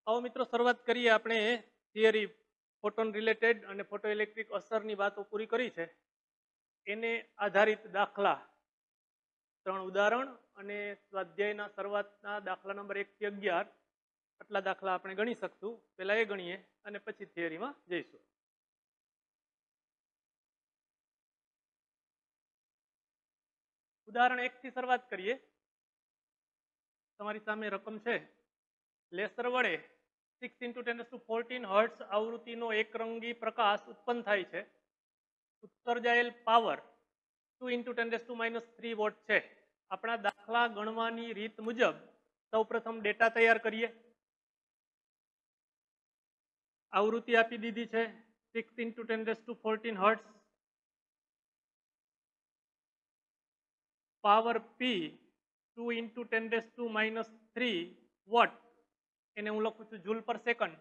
आओ मित्रों शुरुआत करिए। આપણે થિયરી ફોટોન રિલેટેડ અને ફોટોઇલેક્ટ્રિક અસરની વાતો પૂરી કરી છે. એને આધારિત દાખલા ત્રણ ઉદાહરણ અને સ્વાધ્યાયના શરૂઆતના દાખલા નંબર 1 થી 11 આટલા દાખલા આપણે ગણી શકશું. પહેલા એ ગણીએ અને પછી થિયરીમાં જઈશું. ઉદાહરણ 1 થી શરૂઆત કરીએ. તમારી સામે રકમ છે. લેસર વડે 6 × 10⁻14 હર્ટ્ઝ આવૃત્તિનો એકરંગી પ્રકાશ ઉત્પન્ન થાય છે. ઉત્સર્જાયેલ પાવર 2 × 10⁻³ વોટ છે. આપણા દાખલા ગણવાની રીત મુજબ સૌપ્રથમ ડેટા તૈયાર કરીએ. આવૃત્તિ આપી દીધી છે 6 × 10⁻14 હર્ટ્ઝ. પાવર P 2 × 10⁻³ વોટ, એને હું લખું છું જૂલ પર સેકન્ડ.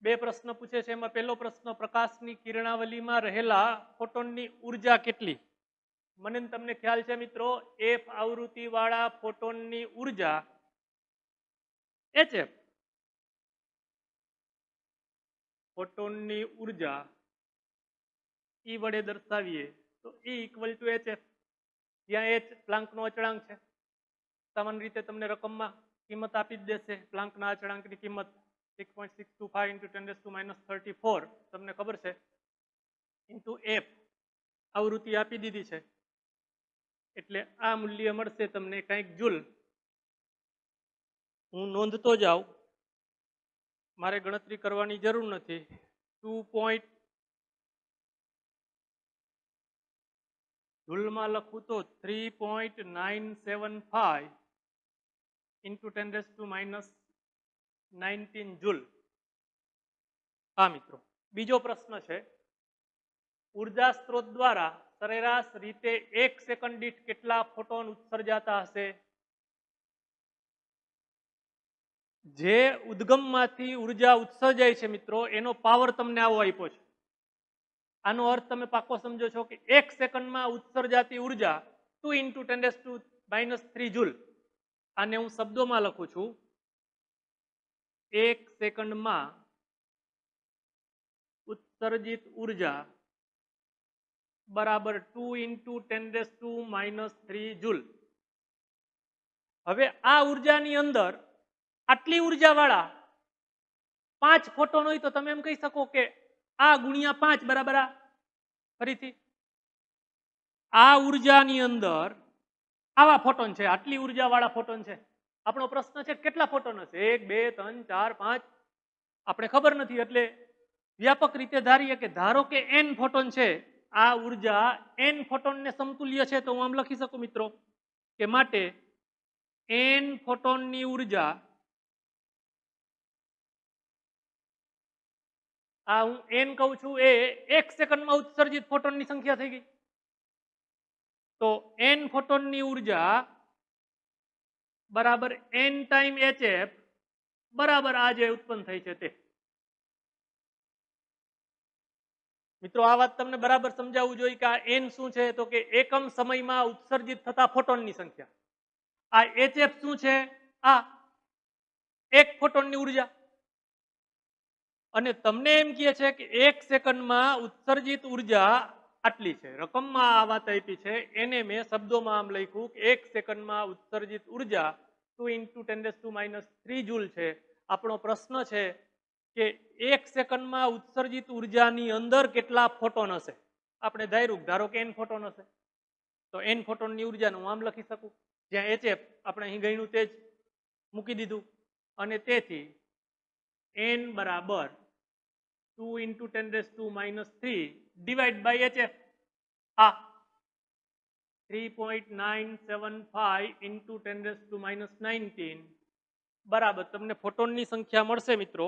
બે પ્રશ્ન પૂછે છે. એમાં પહેલો પ્રશ્ન, પ્રકાશની કિરણાવલીમાં રહેલા ફોટોનની ઉર્જા કેટલી? મને તમને ખ્યાલ છે મિત્રો, F આવૃત્તિ વાળા ફોટોનની ઉર્જા HF. ફોટોનની ઉર્જા E વડે દર્શાવીએ તો E = HF, જ્યાં H પ્લાન્કનો અચળાંક છે. સામાન્ય રીતે તમને રકમમાં કિંમત આપી જ દેશે. પ્લાન્કના અચળાંકની કિંમત 6.625 × 10⁻34 તમને ખબર છે, ઇન્ટુ F આવૃત્તિ આપી દીધી છે. એટલે આ મૂલ્ય મળશે તમને કંઈક જૂલ. હું નોંધતો જાઉં, મારે ગણતરી કરવાની જરૂર નથી. 2. જૂલમાં લખું તો 3.975 × 10⁻19 જૂલ. હા મિત્રો, બીજો પ્રશ્ન છે. ઉર્જા સ્ત્રોત દ્વારા સરેરાશ રીતે 1 સેકન્ડ દીઠ કેટલા ફોટોન ઉત્સર્જાતા હશે? જે ઉદ્ગમમાંથી ઉર્જા ઉત્સર્જાય છે મિત્રો, એનો પાવર તમને આવો આપ્યો છે. આનો અર્થ તમે પાકો સમજો છો કે 1 સેકન્ડમાં ઉત્સર્જાતી ઉર્જા 2 × 10⁻³ જૂલ. આને હું શબ્દોમાં લખું છું. 1 સેકન્ડમાં ઉત્સર્જિત ઉર્જા બરાબર 2 × 10⁻³ જૂલ. હવે આ ઉર્જાની અંદર આટલી ઉર્જા વાળા 5 ફોટોન હોય તો તમે એમ કહી શકો કે આ ગુણ્યા 5 બરાબર આ. ફરીથી, આ ઉર્જાની અંદર આવા ફોટોન છે, આટલી ઉર્જા વાળા ફોટોન છે. આપણો પ્રશ્ન છે કેટલા ફોટોન હશે? 1, 2, 3, 4, 5 આપણે ખબર નથી. એટલે વ્યાપક રીતે ધારીએ કે ધારો કે n ફોટોન છે. આ ઉર્જા n ફોટોનને સમતુલ્ય છે. તો હું આમ લખી શકું મિત્રો કે માટે n ફોટોનની ઉર્જા, આ હું n કહું છું એ 1 સેકન્ડમાં ઉત્સર્જિત ફોટોનની સંખ્યા થઈ ગઈ. તો n ફોટોનની ઉર્જા બરાબર n ટાઈમ HF બરાબર આ જે ઉત્પન્ન થઈ છે તે. મિત્રો, આ વાત તમને બરાબર સમજાવવું જોઈએ કે આ n શું છે, તો કે એકમ સમયમાં ઉત્સર્જિત થતા ફોટોનની સંખ્યા. આ HF શું છે? આ એક ફોટોનની ઉર્જા. અને તમને એમ કહે છે કે 1 સેકન્ડમાં ઉત્સર્જિત ઉર્જા આટલી છે. રકમમાં આ વાત આપી છે, એને મેં શબ્દોમાં આમ લખ્યું કે 1 સેકન્ડમાં ઉત્સર્જિત ઉર્જા 2 × 10⁻³ જૂલ છે. આપણો પ્રશ્ન છે કે 1 સેકન્ડમાં ઉત્સર્જિત ઉર્જાની અંદર કેટલા ફોટોન હશે? આપણે ધારો કે n ફોટોન હશે. તો n ફોટોનની ઉર્જાનું હું આમ લખી શકું, જ્યાં HF આપણે અહીં ગણ્યું તે જ મૂકી દીધું. અને તેથી n બરાબર 2 × 10⁻³ ડિવાઈડ બાય HF. આ 3.975 × 10⁻19 બરાબર તમને ફોટોનની સંખ્યા મળશે મિત્રો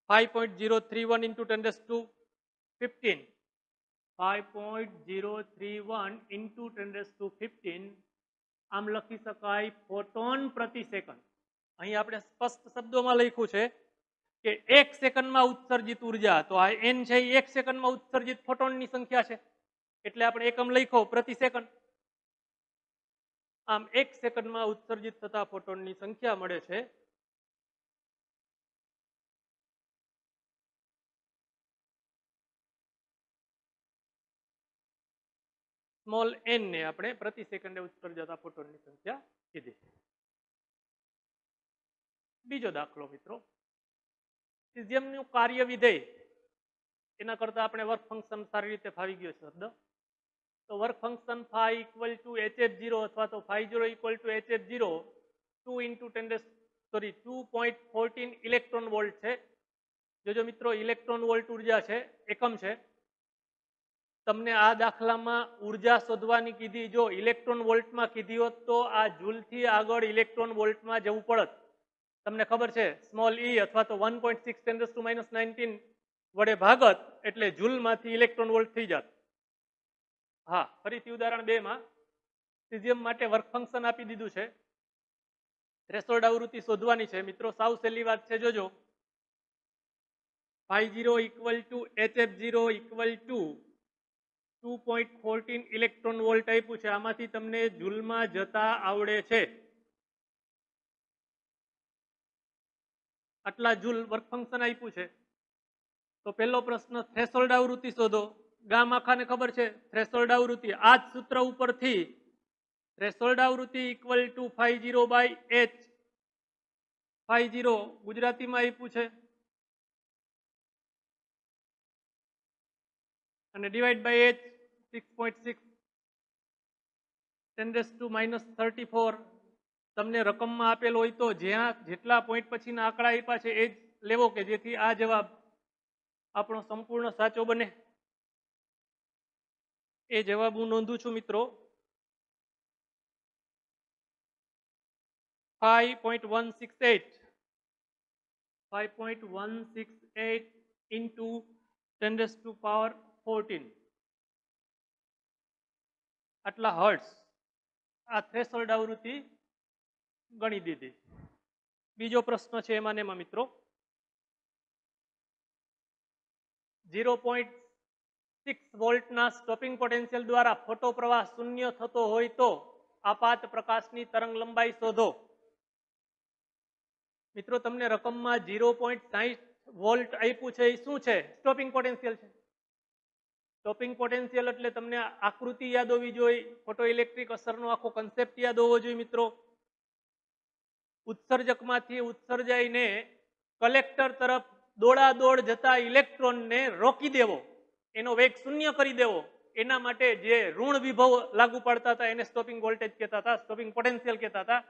5.031 × 10⁻15. 5.031 × 10⁻15 આમ લખી શકાય ફોટોન પ્રતિ સેકન્ડ. અહીં આપણે સ્પષ્ટ શબ્દોમાં લખ્યું છે કે 1 સેકન્ડમાં ઉત્સર્જિત ઉર્જા, તો આ n છે 1 સેકન્ડમાં ઉત્સર્જિત ફોટોનની સંખ્યા છે. એટલે આપણે એકમ લખ્યો પ્રતિ સેકન્ડ. આમ 1 સેકન્ડમાં ઉત્સર્જિત થતા ફોટોનની સંખ્યા મળે છે સ્મોલ n ને આપણે પ્રતિ સેકન્ડે ઉત્સર્જતા ફોટોનની સંખ્યા કીધી. બીજો દાખલો મિત્રો, સિઝિયમનું કાર્ય વિધેય એના કરતા આપણે વર્ક ફંક્શન સારી રીતે ફાવી ગયો શબ્દ. તો work function phi equal to hf0 અથવા તો phi0 equal to hf0 2.14 electron volt છે. જોજો મિત્રો, ઇલેક્ટ્રોન વોલ્ટ ઉર્જા છે, એકમ છે. તમને આ દાખલામાં ઉર્જા શોધવાની કીધી, જો ઇલેક્ટ્રોન વોલ્ટમાં કીધી હોત તો આ જૂલથી આગળ ઇલેક્ટ્રોન વોલ્ટમાં જવું પડત. તમને ખબર છે સ્મોલ e અથવા તો 1.6 × 10⁻19 વડે ભાગત એટલે જૂલમાંથી ઇલેક્ટ્રોન વોલ્ટ થઈ જાત. હા, ફરીથી ઉદાહરણ 2 માં સિઝિયમ માટે વર્ક ફંક્શન આપી દીધું છે. થ્રેશોલ્ડ આવૃત્તિ શોધવાની છે મિત્રો, સાવ સહેલી વાત છે. જોજો, phi0 equal to hf0 equal two 2.14 electron volt આપ્યું છે. આમાંથી તમને જૂલમાં જતા આવડે છે આટલા જૂલ વર્ક ફંક્શન આપ્યું છે. તો પહેલો પ્રશ્ન, થ્રેશોલ્ડ આવૃત્તિ શોધો. ગામ આખાને ખબર છે થ્રેશોલ્ડ આવૃત્તિ, આ જ સૂત્ર ઉપરથી થ્રેશોલ્ડ આવૃત્તિ equal to phi0 by h. phi0 ગુજરાતીમાં આપ્યું છે અને ડિવાઈડ બાય h 6.6 10⁻34. તમને રકમમાં આપેલ હોય તો જ્યાં જેટલા પોઈન્ટ પછીના આંકડા આપ્યા છે એ જ લેવો કે જેથી આ જવાબ આપણો સંપૂર્ણ સાચો બને. એ જવાબ હું નોંધું છું મિત્રો. 5.168 into 10⁻14 આટલા હર્ટ્ઝ આ થ્રેશોલ્ડ આવૃત્તિ ગણી દીધી. બીજો પ્રશ્ન છે એમાં ને એમાં મિત્રો, 0.6 વોલ્ટના સ્ટોપિંગ પોટેન્શિયલ દ્વારા ફોટો પ્રવાહ શૂન્ય થતો હોય તો આપાત પ્રકાશની તરંગ લંબાઈ શોધો. મિત્રો, તમને રકમમાં 0.60 વોલ્ટ આપ્યું છે, એ શું છે? સ્ટોપિંગ પોટેન્શિયલ છે. સ્ટોપિંગ પોટેન્શિયલ એટલે તમને આકૃતિ યાદ હોવી જોઈએ, ફોટો ઇલેક્ટ્રિક અસરનો આખો કન્સેપ્ટ યાદ હોવો જોઈએ મિત્રો. ઉત્સર્જકમાંથી ઉત્સર્જાઈને કલેક્ટર તરફ દોડાદોડ જતા ઇલેક્ટ્રોનને રોકી દેવો, એનો વેગ શૂન્ય કરી દેવો, એના માટે જે ઋણ વિભવ લાગુ પાડતા હતા એને સ્ટોપિંગ વોલ્ટેજ કહેતા હતા, સ્ટોપિંગ પોટેન્શિયલ કહેતા હતા.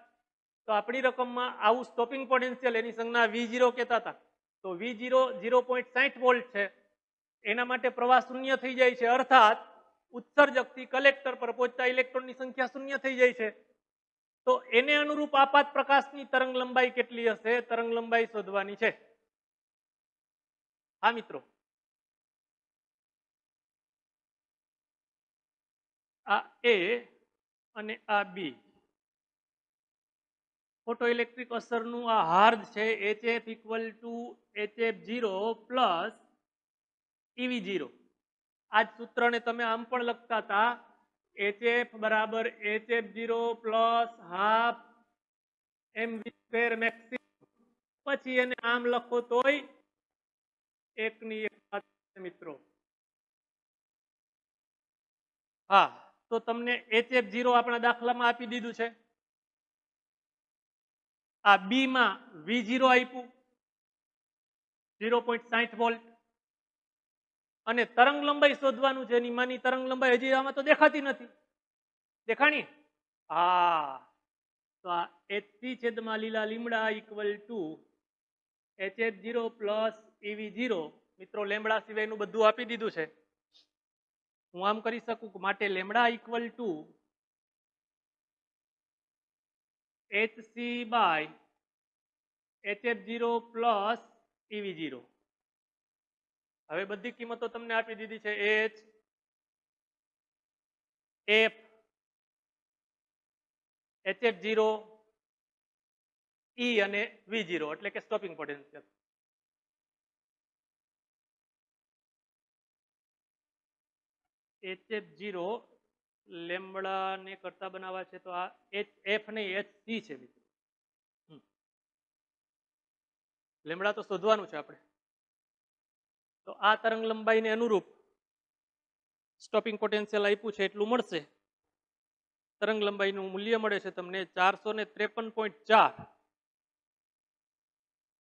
તો આપણી રકમમાં આવું સ્ટોપિંગ પોટેન્શિયલ એની સંજ્ઞા V0 કહેતા હતા. તો V0 0.60 વોલ્ટ છે. એના માટે પ્રવાહ શૂન્ય થઈ જાય છે, અર્થાત ઉત્સર્જકથી કલેક્ટર પર પહોંચતા ઇલેક્ટ્રોનની સંખ્યા શૂન્ય થઈ જાય છે. તો એને અનુરૂપ આપાત પ્રકાશની તરંગ લંબાઈ કેટલી હશે? તરંગ લંબાઈ શોધવાની છે. હા મિત્રો, આ A અને આ B ફોટો ઇલેક્ટ્રિક અસરનું આ હાર્દ છે. HF equal to HF0 plus EV0. આ જ સૂત્રને તમે આમ પણ લખતા હતા, HF બરાબર HF0 plus half mv² maximum. પછી એને આમ લખો તોય એકની એક વાત મિત્રો. હા, તો તમને HF0 આપણા દાખલામાં આપી દીધું છે. આ બી માં V0 આપ્યું 0.60 વોલ્ટ અને તરંગ લંબાઈ શોધવાનું છે. એની માની તરંગ લંબાઈ હજી આમાં તો દેખાતી નથી. દેખાણી? હા, તો આ HC છેદમાં લીલા લીમડા equal to HF0 plus EV0. મિત્રો, લેમડા સિવાયનું બધું આપી દીધું છે. હું આમ કરી શકું કે માટે lambda equal to HC by HF0 plus EV0. હવે બધી કિંમતો તમને આપી દીધી છે. H, F, HF0, E અને V0 એટલે કે સ્ટોપિંગ પોટેન્શિયલ. HF0 લેમ્બડા ને કરતા બનાવવા છે તો આ એફ ને HC છે મિત્રો. લેમ્બડા તો શોધવાનું છે આપણે. તો આ તરંગ લંબાઈને અનુરૂપ સ્ટોપિંગ પોટેન્શિયલ આપ્યું છે એટલું મળશે. તરંગ લંબાઈનું મૂલ્ય મળે છે તમને 453.4.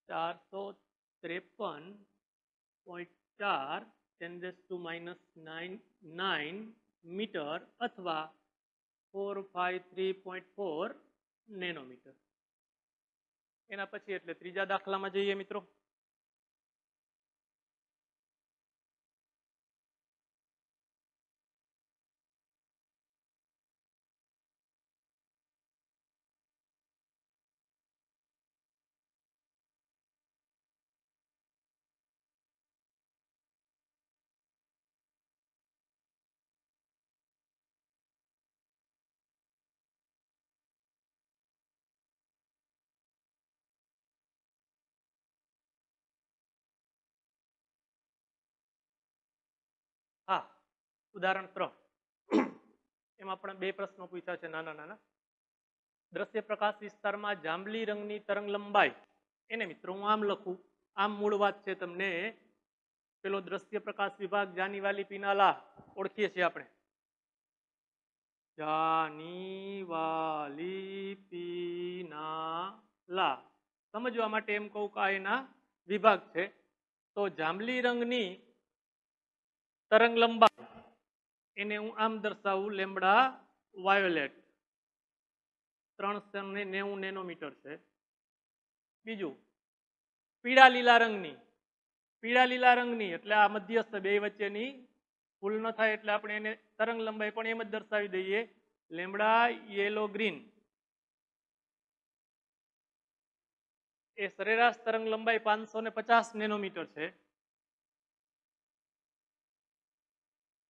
453.4 10⁻⁹ મીટર અથવા 453.4 નેનોમીટર. એના પછી એટલે ત્રીજા દાખલામાં જઈએ મિત્રો. હા, ઉદાહરણ 3. એમાં પણ બે પ્રશ્નો પૂછ્યા છે નાના નાના. દ્રશ્ય પ્રકાશ વિસ્તારમાં જાંબલી રંગની તરંગ લંબાઈ, એને મિત્રો હું આમ લખું, આમ મૂળ વાત છે તમને. પેલો દ્રશ્ય પ્રકાશ વિભાગ જાની વાલી પીનાલા ઓળખીએ છીએ આપણે. જાની વાલી પીનાલા સમજવા માટે એમ કહું કે આ એના વિભાગ છે. તો જાંબલી રંગની તરંગ લંબાઈ એને હું આમ દર્શાવું લેમ્બડા વાયોલેટ 390 નેનોમીટર છે. બીજું પીળા લીલા રંગની એટલે આ મધ્યસ્થ બે વચ્ચેની ભૂલ ન થાય એટલે આપણે એને તરંગ લંબાઈ પણ એમ જ દર્શાવી દઈએ લેમ્બડા યેલો ગ્રીન. એ સરેરાશ તરંગ લંબાઈ 550 નેનોમીટર છે.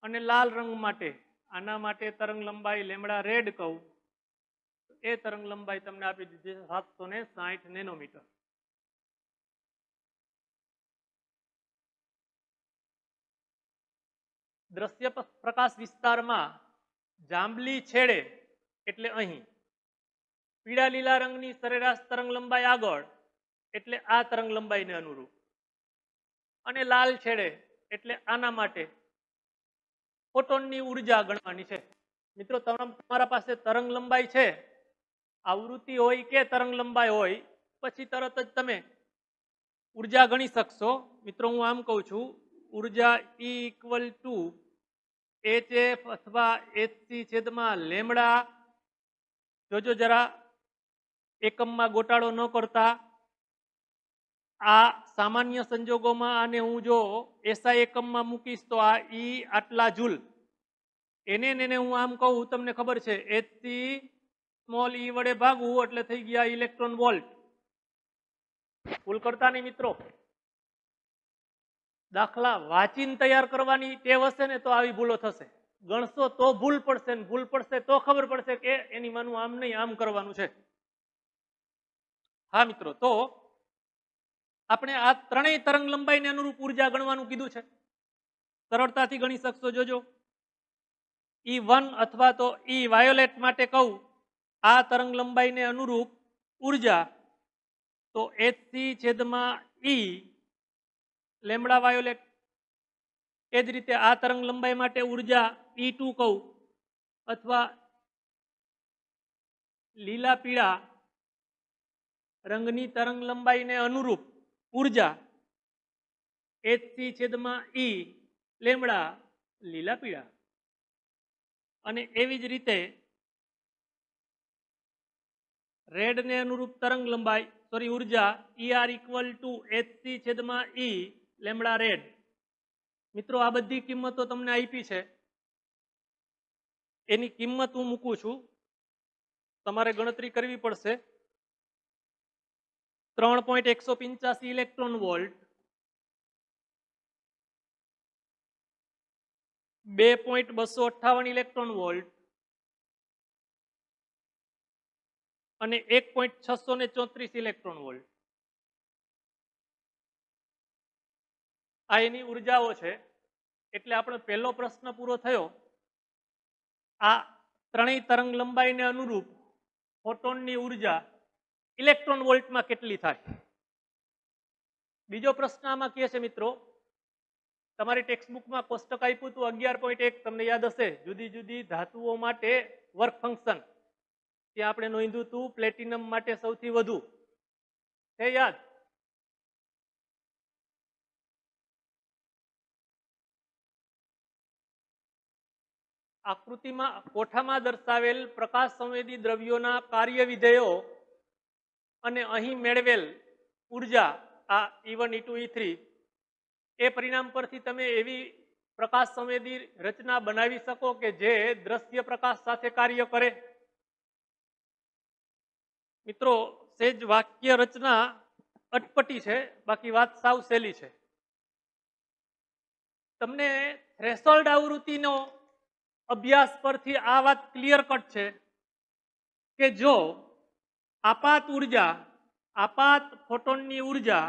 અને લાલ રંગ માટે આના માટે તરંગ લંબાઈ લેમ્બડા રેડ કહું, એ તરંગ લંબાઈ તમને આપી દીધી 760 નેનોમીટર. દ્રશ્ય પ્રકાશ વિસ્તારમાં જાંબલી છેડે એટલે અહીં, પીળા લીલા રંગની સરેરાશ તરંગ લંબાઈ આગળ એટલે આ તરંગ લંબાઈને અનુરૂપ, અને લાલ છેડે એટલે આના માટે ફોટોનની ઉર્જા ગણવાની છે. મિત્રો તમારા પાસે તરંગ લંબાઈ છે, આવૃત્તિ હોય કે તરંગ લંબાઈ હોય, પછી તરત જ તમે ઉર્જા ગણી શકશો. મિત્રો હું આમ કહું છું, ઉર્જા E ઇક્વલ ટુ HF અથવા HC છેદમાં લેમ્બડા. જોજો જરા એકમમાં ગોટાળો ન કરતા. આ સામાન્ય સંજોગોમાં આને હું જો SI એકમમાં મૂકીશ તો આ E આટલા જૂલ, એને હું આમ કહું તમને ખબર છે HC સ્મોલ e વડે ભાગવું એટલે થઈ ગયા ઇલેક્ટ્રોન વોલ્ટ. ભૂલ કરતા નહીં મિત્રો. દાખલા વાંચીને તૈયાર કરવાની ટેવ હશે ને તો આવી ભૂલો થશે. ગણશો તો ભૂલ પડશે ને ભૂલ પડશે તો ખબર પડશે કે એની માનું આમ નહીં આમ કરવાનું છે. હા મિત્રો, તો આપણે આ ત્રણેય તરંગ લંબાઈને અનુરૂપ ઉર્જા ગણવાનું કીધું છે. સરળતાથી ગણી શકશો. જોજો E1 અથવા તો E વાયોલેટ માટે કહું આ તરંગ લંબાઈને અનુરૂપ ઉર્જા તો HC છેદમાં E લેમ્બડા વાયોલેટ. એ જ રીતે આ તરંગ લંબાઈ માટે ઉર્જા E2 કહું અથવા લીલા પીળા રંગની તરંગ લંબાઈને અનુરૂપ ઉર્જા HC છેદમાં E લેમ્બડા લીલા પીળા. અને એવી જ રીતે રેડ ને અનુરૂપ તરંગ લંબાઈ ઉર્જા ER ઇક્વલ ટુ HC છેદમાં E લેમ્બડા રેડ. મિત્રો આ બધી કિંમતો તમને આપી છે, એની કિંમત હું મૂકું છું, તમારે ગણતરી કરવી પડશે. 3.185 ઇલેક્ટ્રોન વોલ્ટ, 2.258 ઇલેક્ટ્રોન વોલ્ટ અને 1.634 ઇલેક્ટ્રોન વોલ્ટ. આ એની ઉર્જાઓ છે. એટલે આપણો પહેલો પ્રશ્ન પૂરો થયો. આ ત્રણેય તરંગ લંબાઈને અનુરૂપ ફોટોનની ઉર્જા ઇલેક્ટ્રોન વોલ્ટમાં કેટલી થાય? બીજો પ્રશ્ન આમાં કહે છે મિત્રો, તમારી ટેક્સ્ટબુકમાં કોષ્ટક આપ્યું હતું 11.1, તમને યાદ હશે, જુદી જુદી ધાતુઓ માટે વર્ક ફંક્શન. ત્યાં આપણે નોંધ્યું હતું પ્લેટિનમ માટે સૌથી વધુ છે, યાદ? આકૃતિમાં કોઠામાં દર્શાવેલ પ્રકાશ સંવેદી દ્રવ્યોના કાર્ય વિધેયો અને અહીં મેળવેલ ઉર્જા આ E1 E2 E3 એ પરિણામ પરથી તમે એવી પ્રકાશ સંવેદી રચના બનાવી શકો કે જે દ્રશ્ય પ્રકાશ સાથે કાર્ય કરે. મિત્રો સેજ વાક્ય રચના અટપટી છે, બાકી વાત સાવ સહેલી છે. તમને થ્રેશોલ્ડ આવૃત્તિનો અભ્યાસ પરથી આ વાત ક્લિયર કટ છે કે જો આપાત ઉર્જા, આપાત ફોટોનની ઉર્જા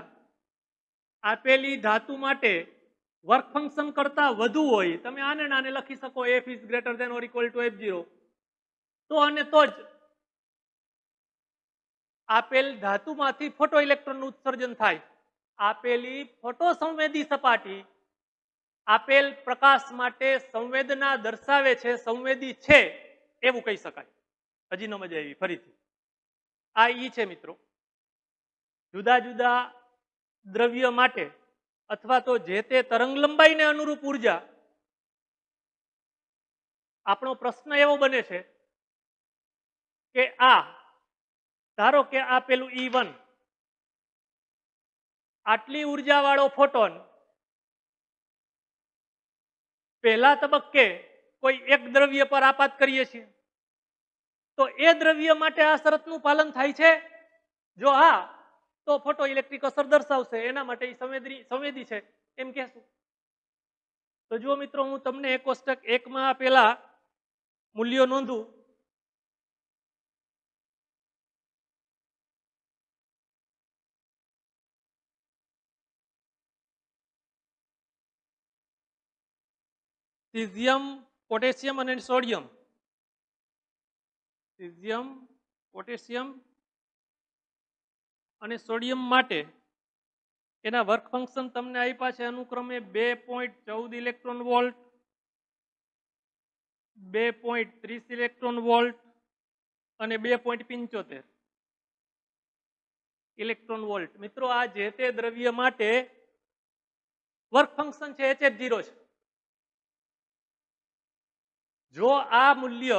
આપેલી ધાતુ માટે વર્ક ફંક્શન કરતા વધુ હોય, તમે આને નાને લખી શકો F is greater than or equal to F0, તો અને તો જ આપેલ ધાતુમાંથી ફોટો ઇલેક્ટ્રોનનું ઉત્સર્જન થાય. આપેલી ફોટો સંવેદી સપાટી આપેલ પ્રકાશ માટે સંવેદના દર્શાવે છે, સંવેદી છે એવું કહી શકાય. હજી ન મજા આવી, ફરીથી આ ઈ છે મિત્રો. જુદા જુદા દ્રવ્ય માટે અથવા તો જે તે તરંગ લંબાઈને અનુરૂપ ઉર્જા, આપણો પ્રશ્ન એવો બને છે કે આ ધારો કે આ પેલું E1, આટલી ઉર્જા વાળો ફોટોન પહેલા તબક્કે કોઈ એક દ્રવ્ય પર આપાત કરીએ છીએ, તો એ દ્રવ્ય માટે આ શરતનું પાલન થાય છે? જો હા, તો ફોટો ઇલેક્ટ્રિક અસર દર્શાવશે, એના માટે સંવેદી છે એમ કહેશું. તો જુઓ મિત્રો, હું તમને એક કોષ્ટક 1 માં પેલા મૂલ્યો નોંધું. સીઝિયમ, પોટેશિયમ અને સોડિયમ. સીઝિયમ, પોટેશિયમ અને સોડિયમ માટે એના વર્ક ફંક્શન તમને આપ્યા છે અનુક્રમે 2.14 ઇલેક્ટ્રોન વોલ્ટ, 2.30 ઇલેક્ટ્રોન વોલ્ટ અને 2.75 ઇલેક્ટ્રોન વોલ્ટ. મિત્રો આ જે તે દ્રવ્ય માટે વર્ક ફંક્શન છે HF0 છે. જો આ મૂલ્ય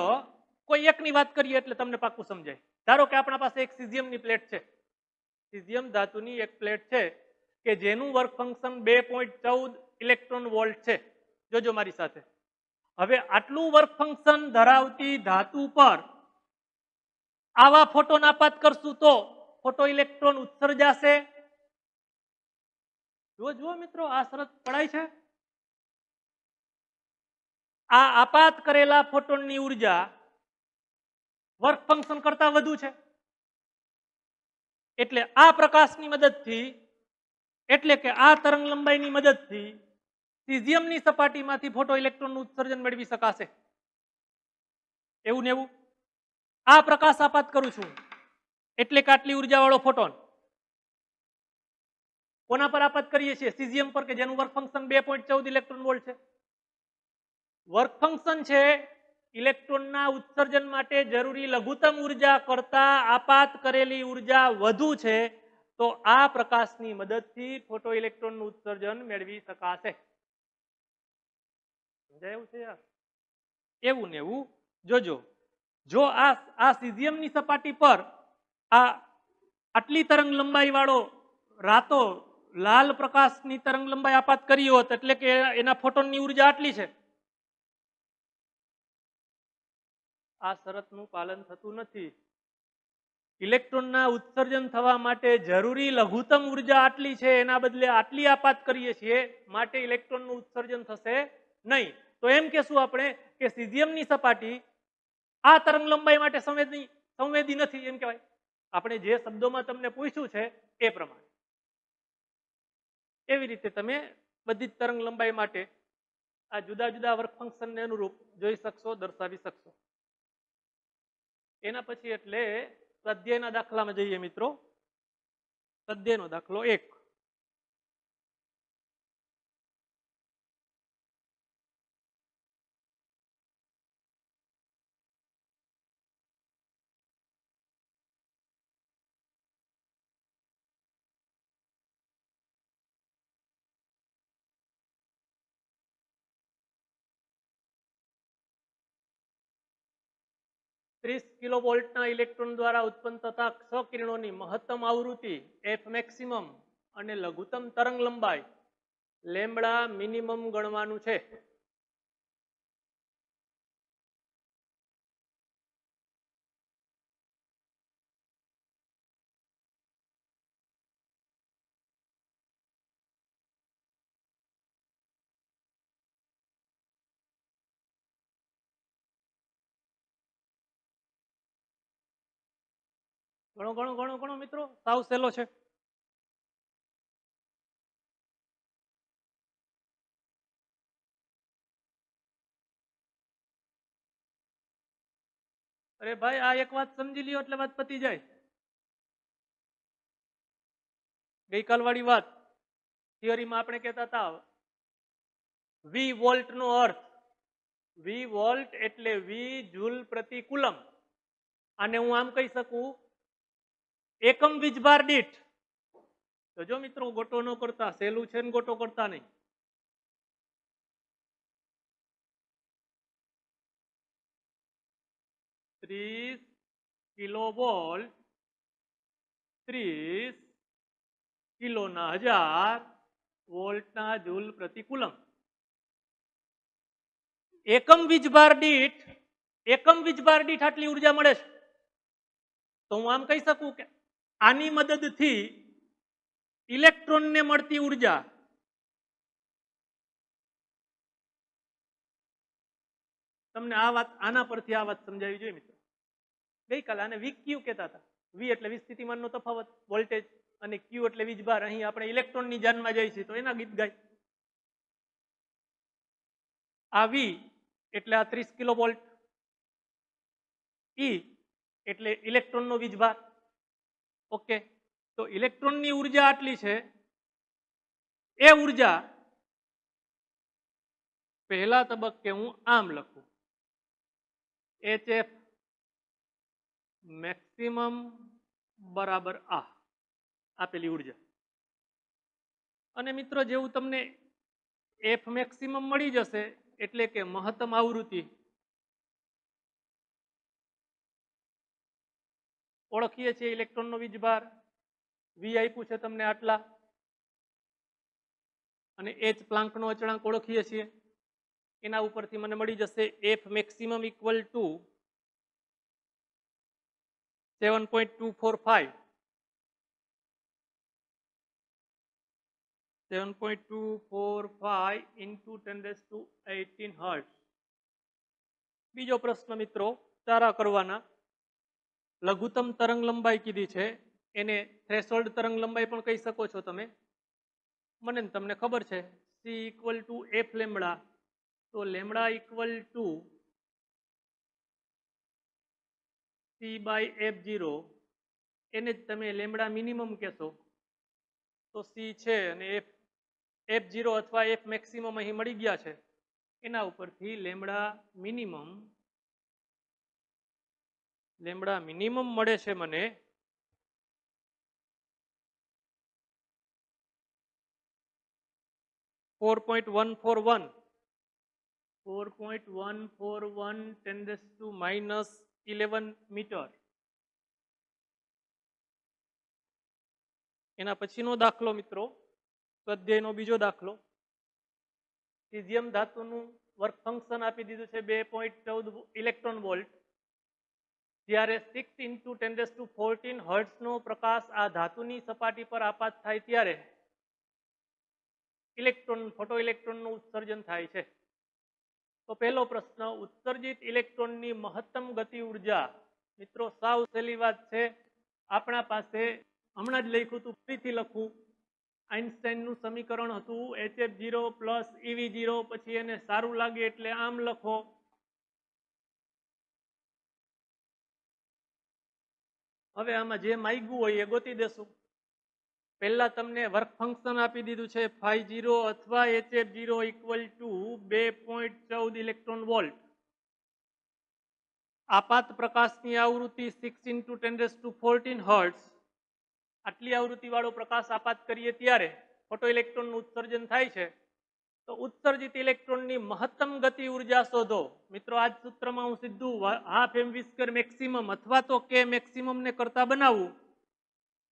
કોઈ એકની વાત કરીએ એટલે તમને પાક્કું સમજાય. ધારો કે આપણા પાસે એક સીઝિયમની પ્લેટ છે, સીઝિયમ ધાતુની એક પ્લેટ છે કે જેનું વર્ક ફંક્શન 2.14 ઇલેક્ટ્રોન વોલ્ટ છે. જોજો મારી સાથે. હવે આટલું વર્ક ફંક્શન ધરાવતી ધાતુ પર આવા ફોટોન આપાત કરશું તો ફોટો ઇલેક્ટ્રોન ઉત્સર્જાશે. જુઓ મિત્રો, આ શરત પડાય છે. આ આપાત કરેલા ફોટોનની ઉર્જા વર્ક ફંક્શન કરતા વધુ છે, એટલે આ પ્રકાશની મદદથી, એટલે કે આ તરંગ લંબાઈની મદદથી સીઝિયમની સપાટીમાંથી ફોટો ઇલેક્ટ્રોનનું ઉત્સર્જન મેળવી શકાશે. એવું ને એવું આ પ્રકાશ આપાત કરું છું એટલે કે આટલી ઉર્જા વાળો ફોટોન કોના પર આપાત કરીએ છીએ? સીઝિયમ પર, કે જેનું વર્ક ફંક્શન 2.14 ઇલેક્ટ્રોન વોલ્ટ છે. વર્ક ફંક્શન છે ઇલેક્ટ્રોનના ઉત્સર્જન માટે જરૂરી લઘુત્તમ ઉર્જા કરતા આપાત કરેલી ઉર્જા વધુ છે, તો આ પ્રકાશની મદદથી ફોટો ઇલેક્ટ્રોનનું ઉત્સર્જન મેળવી શકાશે. સમજાયું છે યાર? એવું ને એવું જોજો. જો આ સીઝિયમની સપાટી પર આ આટલી તરંગ લંબાઈ વાળો રાતો લાલ પ્રકાશની તરંગ લંબાઈ આપાત કરી હોત, એટલે કે એના ફોટોનની ઉર્જા આટલી છે, આ શરતનું પાલન થતું નથી. ઇલેક્ટ્રોનના ઉત્સર્જન થવા માટે જરૂરી લઘુત્તમ ઉર્જા આટલી છે, એના બદલે આટલી આપાત કરીએ છીએ, માટે ઇલેક્ટ્રોનનું ઉત્સર્જન થશે નહીં. તો એમ કહેશું આપણે કે સીઝિયમની સપાટી આ તરંગ લંબાઈ માટે સંવેદી નથી, એમ કહેવાય. આપણે જે શબ્દોમાં તમને પૂછ્યું છે એ પ્રમાણે. એવી રીતે તમે બધી જ તરંગ લંબાઈ માટે આ જુદા જુદા વર્ક ફંક્શનને અનુરૂપ જોઈ શકશો, દર્શાવી શકશો. એના પછી એટલે સ્વાધ્યાયના દાખલામાં જઈએ મિત્રો. સ્વાધ્યાયનો દાખલો 1. ત્રીસ કિલોવોલ્ટના ઇલેક્ટ્રોન દ્વારા ઉત્પન્ન થતા ક્ષ-કિરણોની મહત્તમ આવૃત્તિ એફ મેક્સિમમ અને લઘુત્તમ તરંગ લંબાઈ લેમ્બડા મિનિમમ ગણવાનું છે. ઘણો ઘણો ઘણો ઘણો મિત્રો, સાવ સહેલો છે. અરે ભાઈ, આ એક વાત સમજી લ્યો એટલે વાત પતી જાય. ગઈકાલ વાળી વાત થિયરીમાં આપણે કહેતા હતા વી વોલ્ટ નો અર્થ, વી વોલ્ટ એટલે વી જૂલ પ્રતિ કુલમ. આને હું આમ કહી શકું એકમ વીજભાર દીઠ. તો જો મિત્રો ગોટો ન કરતા, સહેલું છે ને ગોટો કરતા નહીં. ત્રીસ કિલોવોલ્ટ 30 કિલોના 1000 વોલ્ટના જૂલ પ્રતિ કુલમ. એકમ વીજભાર દીઠ આટલી ઉર્જા મળે છે. તો હું આમ કહી શકું કે આની મદદથી ઇલેક્ટ્રોનને મળતી ઉર્જા તમને આ વાત આના પરથી આ વાત સમજાવી જોઈએ મિત્રો. ગઈકાલે આને વી ક્યુ કહેતા હતા. વી એટલે વિસ્થિતિમાનનો તફાવત વોલ્ટેજ અને ક્યુ એટલે વીજભાર. અહીં આપણે ઇલેક્ટ્રોનની જાનમાં જઈએ છીએ તો એના ગીત ગાય. આ વી એટલે આ 30 કિલોવોલ્ટ, ઈ એટલે ઇલેક્ટ્રોનનો વીજભાર. ઓકે, તો ઇલેક્ટ્રોનની ઉર્જા આટલી છે. એ ઉર્જા પહેલા તબક્કે હું આમ લખું HF મેક્સિમમ બરાબર આ આપેલી ઉર્જા. અને મિત્રો જેવું તમને એફ મેક્સિમમ મળી જશે એટલે કે મહત્તમ આવૃત્તિ, ઓળખીએ છીએ ઇલેક્ટ્રોનનો વીજભાર, વી આપ્યું છે તમને આટલા, અને એચ પ્લાન્કનો અચળાંક ઓળખીએ છીએ. એના ઉપરથી મને મળી જશે F maximum equal to 7.245 into 10⁻18 hertz. બીજો પ્રશ્ન મિત્રો સારા કરવાના. લઘુત્તમ તરંગ લંબાઈ કીધી છે, એને થ્રેશોલ્ડ તરંગ લંબાઈ પણ કહી શકો છો તમે. મને તમને ખબર છે C equal to F lambda. તો lambda equal to C by F0, એને જ તમે લેમ્બડા મિનિમમ કહેશો. તો સી છે અને F0 અથવા એફ મેક્સિમમ અહીં મળી ગયા છે. એના ઉપરથી લેમ્બડા મિનિમમ મળે છે મને 4.141 10⁻11 મીટર. એના પછીનો દાખલો મિત્રો, સ્વાધ્યાયનો બીજો દાખલો. સીઝિયમ ધાતુનું વર્ક ફંક્શન આપી દીધું છે 2.14 ઇલેક્ટ્રોન વોલ્ટ. જ્યારે 6 into 10⁻14 હર્ટ્ઝનો પ્રકાશ આ ધાતુની સપાટી પર આપાત થાય ત્યારે ફોટો ઇલેક્ટ્રોનનું ઉત્સર્જન થાય છે. તો પહેલો પ્રશ્ન, ઉત્સર્જિત ઇલેક્ટ્રોનની મહત્તમ ગતિ ઉર્જા. મિત્રો સાવ સહેલી વાત છે. આપણા પાસે હમણાં જ લખ્યું હતું, ફરીથી લખું. આઇન્સ્ટાઈનનું સમીકરણ હતું HF0 પ્લસ EV0, પછી એને સારું લાગે એટલે આમ લખો. હવે આમાં જે માંગ્યું હોય એ ગોતી દેશું. પહેલા તમને વર્ક ફંક્શન આપી દીધું છે phi0 અથવા HF0 equal two 2.14 electron volt. આપાત પ્રકાશની આવૃત્તિ 6 × 10⁻14 હર્ટ્ઝ. આટલી આવૃત્તિ વાળો પ્રકાશ આપાત કરીએ ત્યારે ફોટો ઇલેક્ટ્રોનનું ઉત્સર્જન થાય છે. તો ઉત્સર્જિત ઇલેક્ટ્રોનની મહત્તમ ગતિ ઉર્જા શોધો. મિત્રો આ સૂત્રમાં હું સીધું હાફ mv² મેક્સિમમ અથવા તો કે મેક્સિમમ ને કરતા બનાવું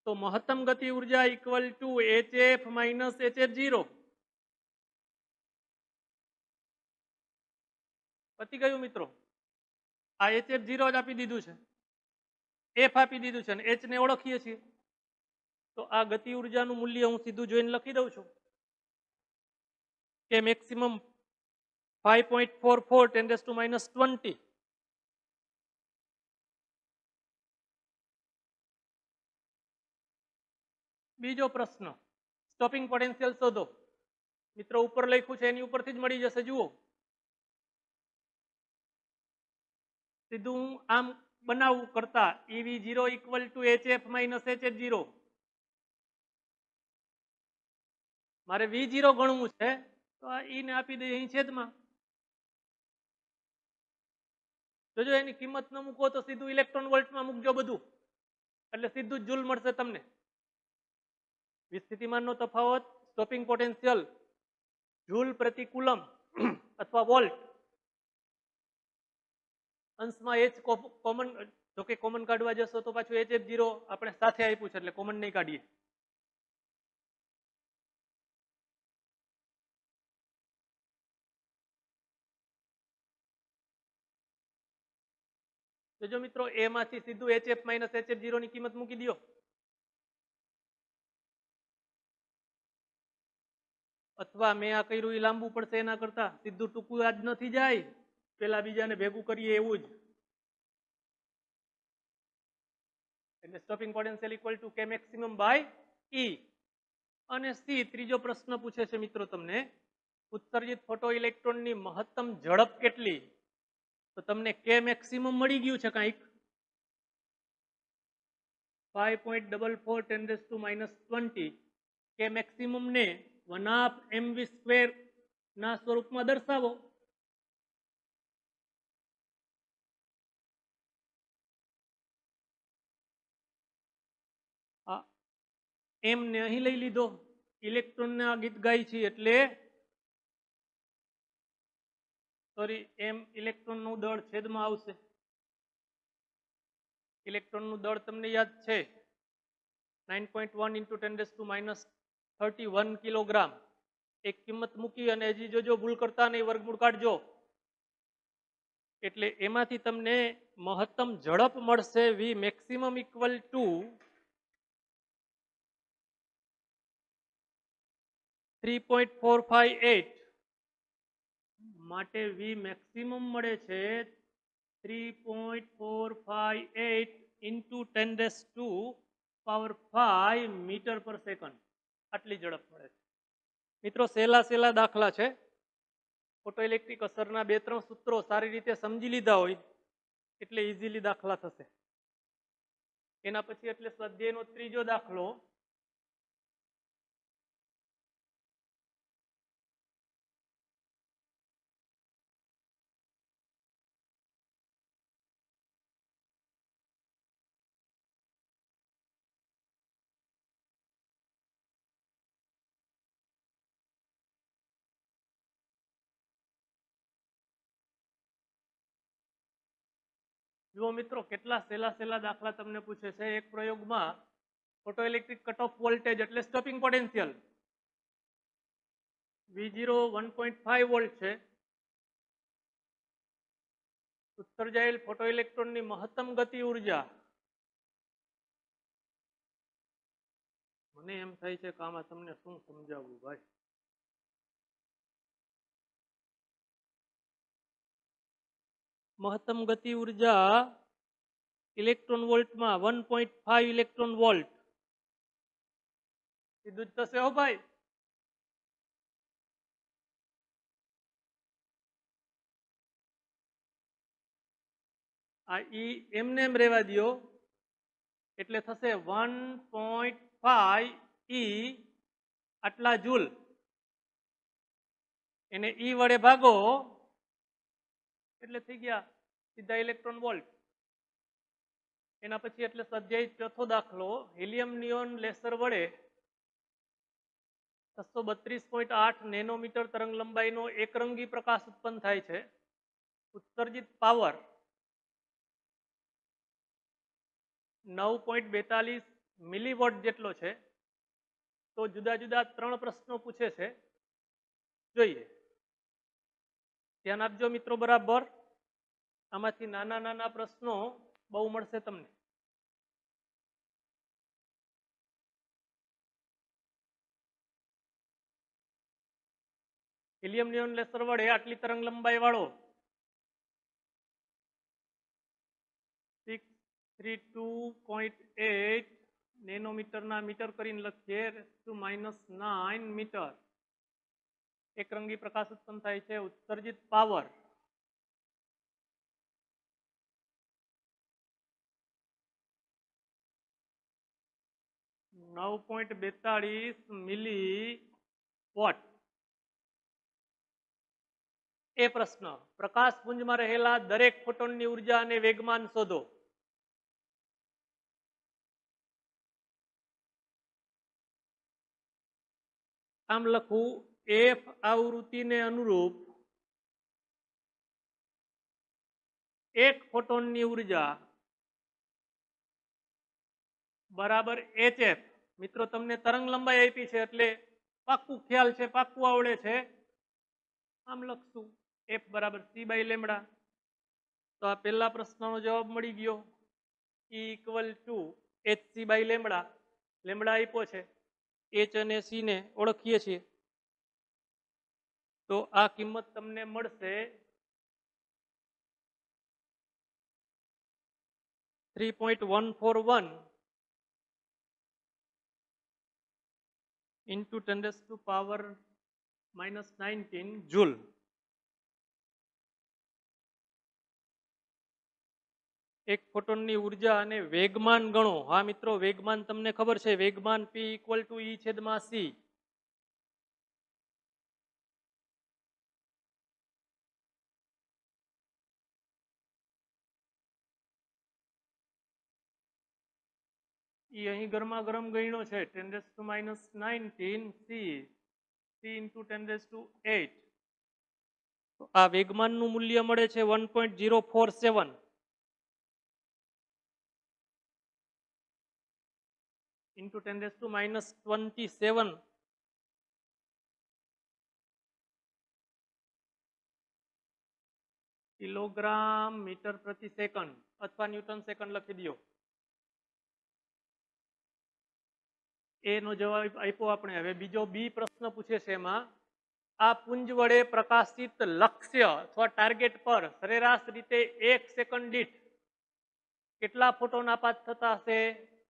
તો મહત્તમ ગતિ ઉર્જા equal to HF minus HF0. પતી ગયું મિત્રો. આ HF0 જ આપી દીધું છે, F આપી દીધું છે અને H ને ઓળખીએ છીએ. તો આ ગતિ ઉર્જાનું મૂલ્ય હું સીધું જોઈને લખી દઉં છું કે મેક્સિમમ 5.44 × 10⁻20. બીજો પ્રશ્ન, સ્ટોપિંગ પોટેન્શિયલ શોધો. મિત્રો ઉપર લખ્યું છે એની ઉપરથી જ મળી જશે. જુઓ સીધું હું આમ બનાવું કરતા EV0 equal to HF minus HF0. મારે V0 ગણવું છે તો આ E ને આપી દઈએ અહીં છેદમાં. જો એની કિંમત ન મૂકો તો સીધું ઇલેક્ટ્રોન વોલ્ટમાં મૂકજો બધું, એટલે સીધું જ જૂલ મળશે તમને. વિસ્થિતિમાનનો તફાવત સ્ટોપિંગ પોટેન્શિયલ જૂલ પ્રતિ કુલમ અથવા વોલ્ટ. અંશમાં H કોમન, જો કે કોમન કાઢવા જશો તો પાછું HF0 આપણે સાથે આપ્યું છે એટલે કોમન નહીં કાઢીએ. તો જો મિત્રો A માંથી સીધું HF માઇનસ HF0 ની કિંમત મૂકી દો. અથવા મેં આ કર્યું એ લાંબુ પડશે એના કરતા સીધું ટૂંકું આજ નથી જાય, પેલા બીજાને ભેગું કરીએ એવું જ. એટલે સ્ટોપિંગ પોટેન્શિયલ ઇક્વલ ટુ કે મેક્સિમમ બાય E. અને સી ત્રીજો પ્રશ્ન પૂછે છે મિત્રો તમને, ઉત્સર્જિત ફોટો ઇલેક્ટ્રોનની મહત્તમ ઝડપ કેટલી? તો તમને કે મેક્સિમમ મળી ગયું છે કંઈક 5.44 × 10⁻20. કે મેક્સિમમ ને 1/2 mv² ના સ્વરૂપમાં દર્શાવો. એમ ને અહીં લઈ લીધો, ઇલેક્ટ્રોન ને આ ગીત ગાય છે એટલે સોરી એમ ઇલેક્ટ્રોન નું દળ છેદમાં આવશે. ઇલેક્ટ્રોન નું દળ તમને યાદ છે 9.1 × 10⁻31 કિલોગ્રામ. એક કિંમત મૂકી અને હજી જોજો ભૂલ કરતા નહીં, વર્ગમૂળ કાઢજો. એટલે એમાંથી તમને મહત્તમ ઝડપ મળશે V મેક્સિમમ ઇક્વલ ટુ 3.458. માટે V મેક્સિમમ મળે છે 3.458 ઇન્ટુ 10⁵ મીટર પર સેકન્ડ. આટલી ઝડપ મળે છે. મિત્રો સહેલા દાખલા છે. ફોટો ઇલેક્ટ્રિક અસરના 2-3 સૂત્રો સારી રીતે સમજી લીધા હોય એટલે ઇઝીલી દાખલા થશે. એના પછી એટલે સ્વાધ્યાયનો ત્રીજો દાખલો, જુઓ મિત્રો કેટલા સહેલા દાખલા તમને પૂછે છે. એક પ્રયોગમાં photo electric cut off voltage એટલે સ્ટોપિંગ પોટેન્શિયલ V0 1.5 વોલ્ટ છે. ઉત્સર્જાયેલ ફોટો ઇલેક્ટ્રોનની મહત્તમ ગતિ ઉર્જા, મને એમ થાય છે કે આમાં તમને શું સમજાવવું ભાઈ. મહત્તમ ગતિ ઉર્જા ઇલેક્ટ્રોન વોલ્ટમાં 1.5 ઇલેક્ટ્રોન વોલ્ટ. સીધું જ થશે હો ભાઈ. આ ઈ એમને એમ રહેવા દો એટલે થશે 1.5 ઈ આટલા જૂલ. એને ઈ વડે ભાગો એટલે થઈ ગયા સીધા ઇલેક્ટ્રોન વોલ્ટ. એના પછી એટલે સ્વાધ્યાય ચોથો દાખલો, હિલિયમ નિયોન લેસર વડે 632.8 નેનોમીટર તરંગ લંબાઈનો એકરંગી પ્રકાશ ઉત્પન્ન થાય છે. ઉત્સર્જિત પાવર 9.42 મિલીવોટ જેટલો છે. તો જુદા જુદા 3 પ્રશ્નો પૂછે છે, જોઈએ. ધ્યાન આપજો મિત્રો બરાબર. આમાંથી નાના નાના પ્રશ્નો બહુ મળશે તમને. હિલિયમ નિયોન લેસર વડે આટલી તરંગ લંબાઈ વાળો 632.8 નેનોમીટરના મીટર કરીને લખીએ -9 મીટર એકરંગી પ્રકાશ ઉત્પન્ન થાય છે. ઉત્સર્જિત પાવર 9.42 મિલીવોટ. એ પ્રશ્ન, પ્રકાશ પુંજમાં રહેલા દરેક ફોટોનની ઉર્જા અને વેગમાન શોધો. આમ લખું, એફ આવૃત્તિને અનુરૂપ એક ફોટોનની ઉર્જા બરાબર HF. મિત્રો તમને તરંગ લંબાઈ આપી છે એટલે પાક્કું ખ્યાલ છે, પાક્કું આવડે છે. આમ લખશું F બરાબર C બાય લેમડા. તો આ પહેલા પ્રશ્નનો જવાબ મળી ગયો. E equal to HC by lambda. Lambda આપ્યો છે, H અને C ને ઓળખીએ છીએ. તો આ કિંમત તમને મળશે 3.141 into 10⁻⁻19 જૂલ. એક ફોટોનની ઉર્જા અને વેગમાન ગણો. હા મિત્રો, વેગમાન તમને ખબર છે, વેગમાન P ઇક્વલ ટુ E છેદમાં C. અહીં ગરમા ગરમ ગણ્યો છે 10⁻⁹ C into 10⁸. તો આ વેગમાનનું મૂલ્ય મળે છે 1.047 into 10⁻27 કિલોગ્રામ મીટર પ્રતિ સેકન્ડ અથવા ન્યૂટન સેકન્ડ લખી દો. એનો જવાબ આપ્યો આપણે. હવે બીજો બી પ્રશ્ન પૂછે છે. એમાં આ પુંજ વડે પ્રકાશિત લક્ષ્ય અથવા ટાર્ગેટ પર સરેરાશ રીતે 1 સેકન્ડ દીઠ કેટલા ફોટોન આપાત થતા હશે?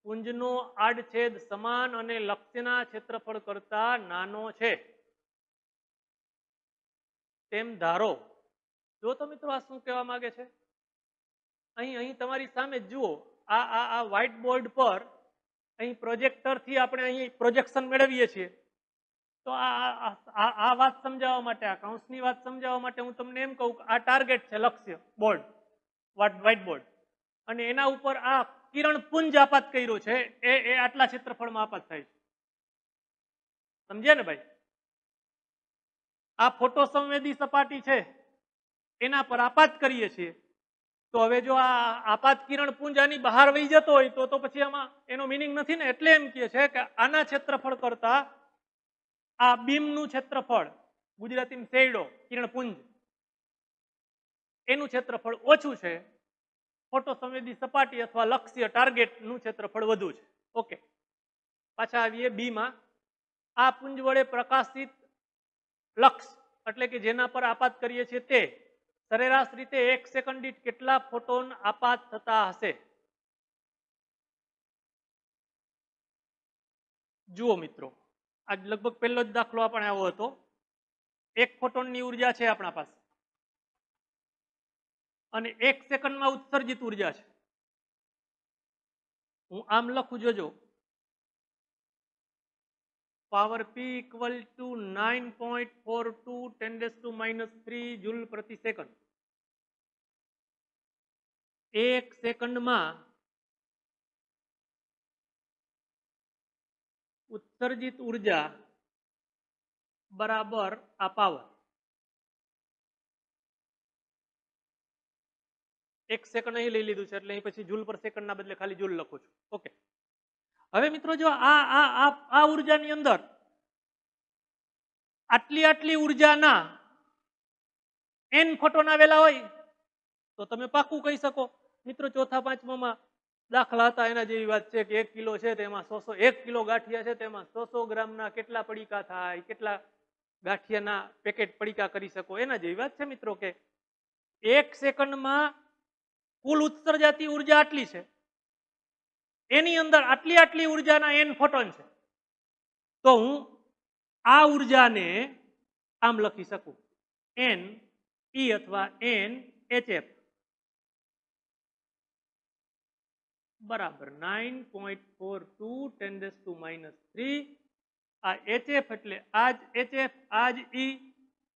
પુંજનો આડછેદ સમાન અને લક્ષ્યના ક્ષેત્રફળ કરતા નાનો છે તેમ ધારો. જો તો મિત્રો આ શું કહેવા માંગે છે? અહીં તમારી સામે જુઓ, આ વ્હાઇટ બોર્ડ પર અહીં પ્રોજેક્ટરથી આપણે અહીં પ્રોજેક્શન મેળવીએ છીએ. તો આ વાત સમજાવવા માટે, આ કૌંસની વાત સમજાવવા માટે હું તમને એમ કહું કે આ ટાર્ગેટ છે, લક્ષ્ય બોર્ડ, વ્હાઇટ બોર્ડ, અને એના ઉપર આ કિરણ પુંજ આપાત કર્યો છે. એ આટલા ક્ષેત્રફળમાં આપાત થાય છે. સમજ્યા ને ભાઈ? આ ફોટો સંવેદી સપાટી છે, એના પર આપાત કરીએ છીએ. તો હવે જો આ આપાત કિરણ પુંજ આની બહાર વહી જતો હોય તો પછી આમાં એનો મિનિંગ નથી ને. એટલે એમ કહે છે કે આના ક્ષેત્રફળ કરતા આ બીમનું ક્ષેત્રફળ, ગુજરાતીમાં શેડો કિરણ પુંજ, એનું ક્ષેત્રફળ ઓછું છે. ફોટો સંવેદી સપાટી અથવા લક્ષ્ય ટાર્ગેટનું ક્ષેત્રફળ વધુ છે. ઓકે, પાછા આવીએ બીમાં. આ પુંજ વડે પ્રકાશિત લક્ષ્ય એટલે કે જેના પર આપાત કરીએ છીએ તે સરેરાશ રીતે 1 સેકન્ડ દીઠ કેટલા ફોટોન આપાત થતા હશે? જુઓ મિત્રો, આજ લગભગ પહેલો જ દાખલો આપણે આવ્યો હતો. 1 ફોટોનની ઉર્જા છે આપણા પાસે અને 1 સેકન્ડમાં ઉત્સર્જિત ઉર્જા છે. હું આમ લખું જોજો, power P equal to 9.42 10⁻³ joule પ્રતિ સેકન્ડ. 1 સેકન્ડમાં ઉત્સર્જિત ઉર્જા બરાબર આ પાવર. 1 સેકન્ડ અહીં લઈ લીધું છે એટલે અહીં પછી જૂલ પર સેકન્ડના બદલે ખાલી જૂલ લખું છું. ઓકે. હવે મિત્રો જો આ ઉર્જાની અંદર આટલી ઉર્જાના n ફોટોન આવેલા હોય તો તમે પાક્કું કહી શકો. મિત્રો ચોથા પાંચમામાં દાખલા હતા એના જેવી વાત છે કે 1 કિલો છે તેમાં 1 કિલો ગાંઠિયા છે તેમાં 100 ગ્રામના કેટલા પડીકા થાય, કેટલા ગાંઠિયાના પેકેટ પડીકા કરી શકો, એના જેવી વાત છે મિત્રો કે 1 સેકન્ડમાં કુલ ઉત્સર્જાતી ઉર્જા આટલી છે, એની અંદર આટલી ઉર્જાના n ફોટોન છે. તો હું આ ઉર્જાને આમ લખી શકું, n E અથવા n HF બરાબર 9.42 10⁻³ આ HF એટલે આજ HF આજ E,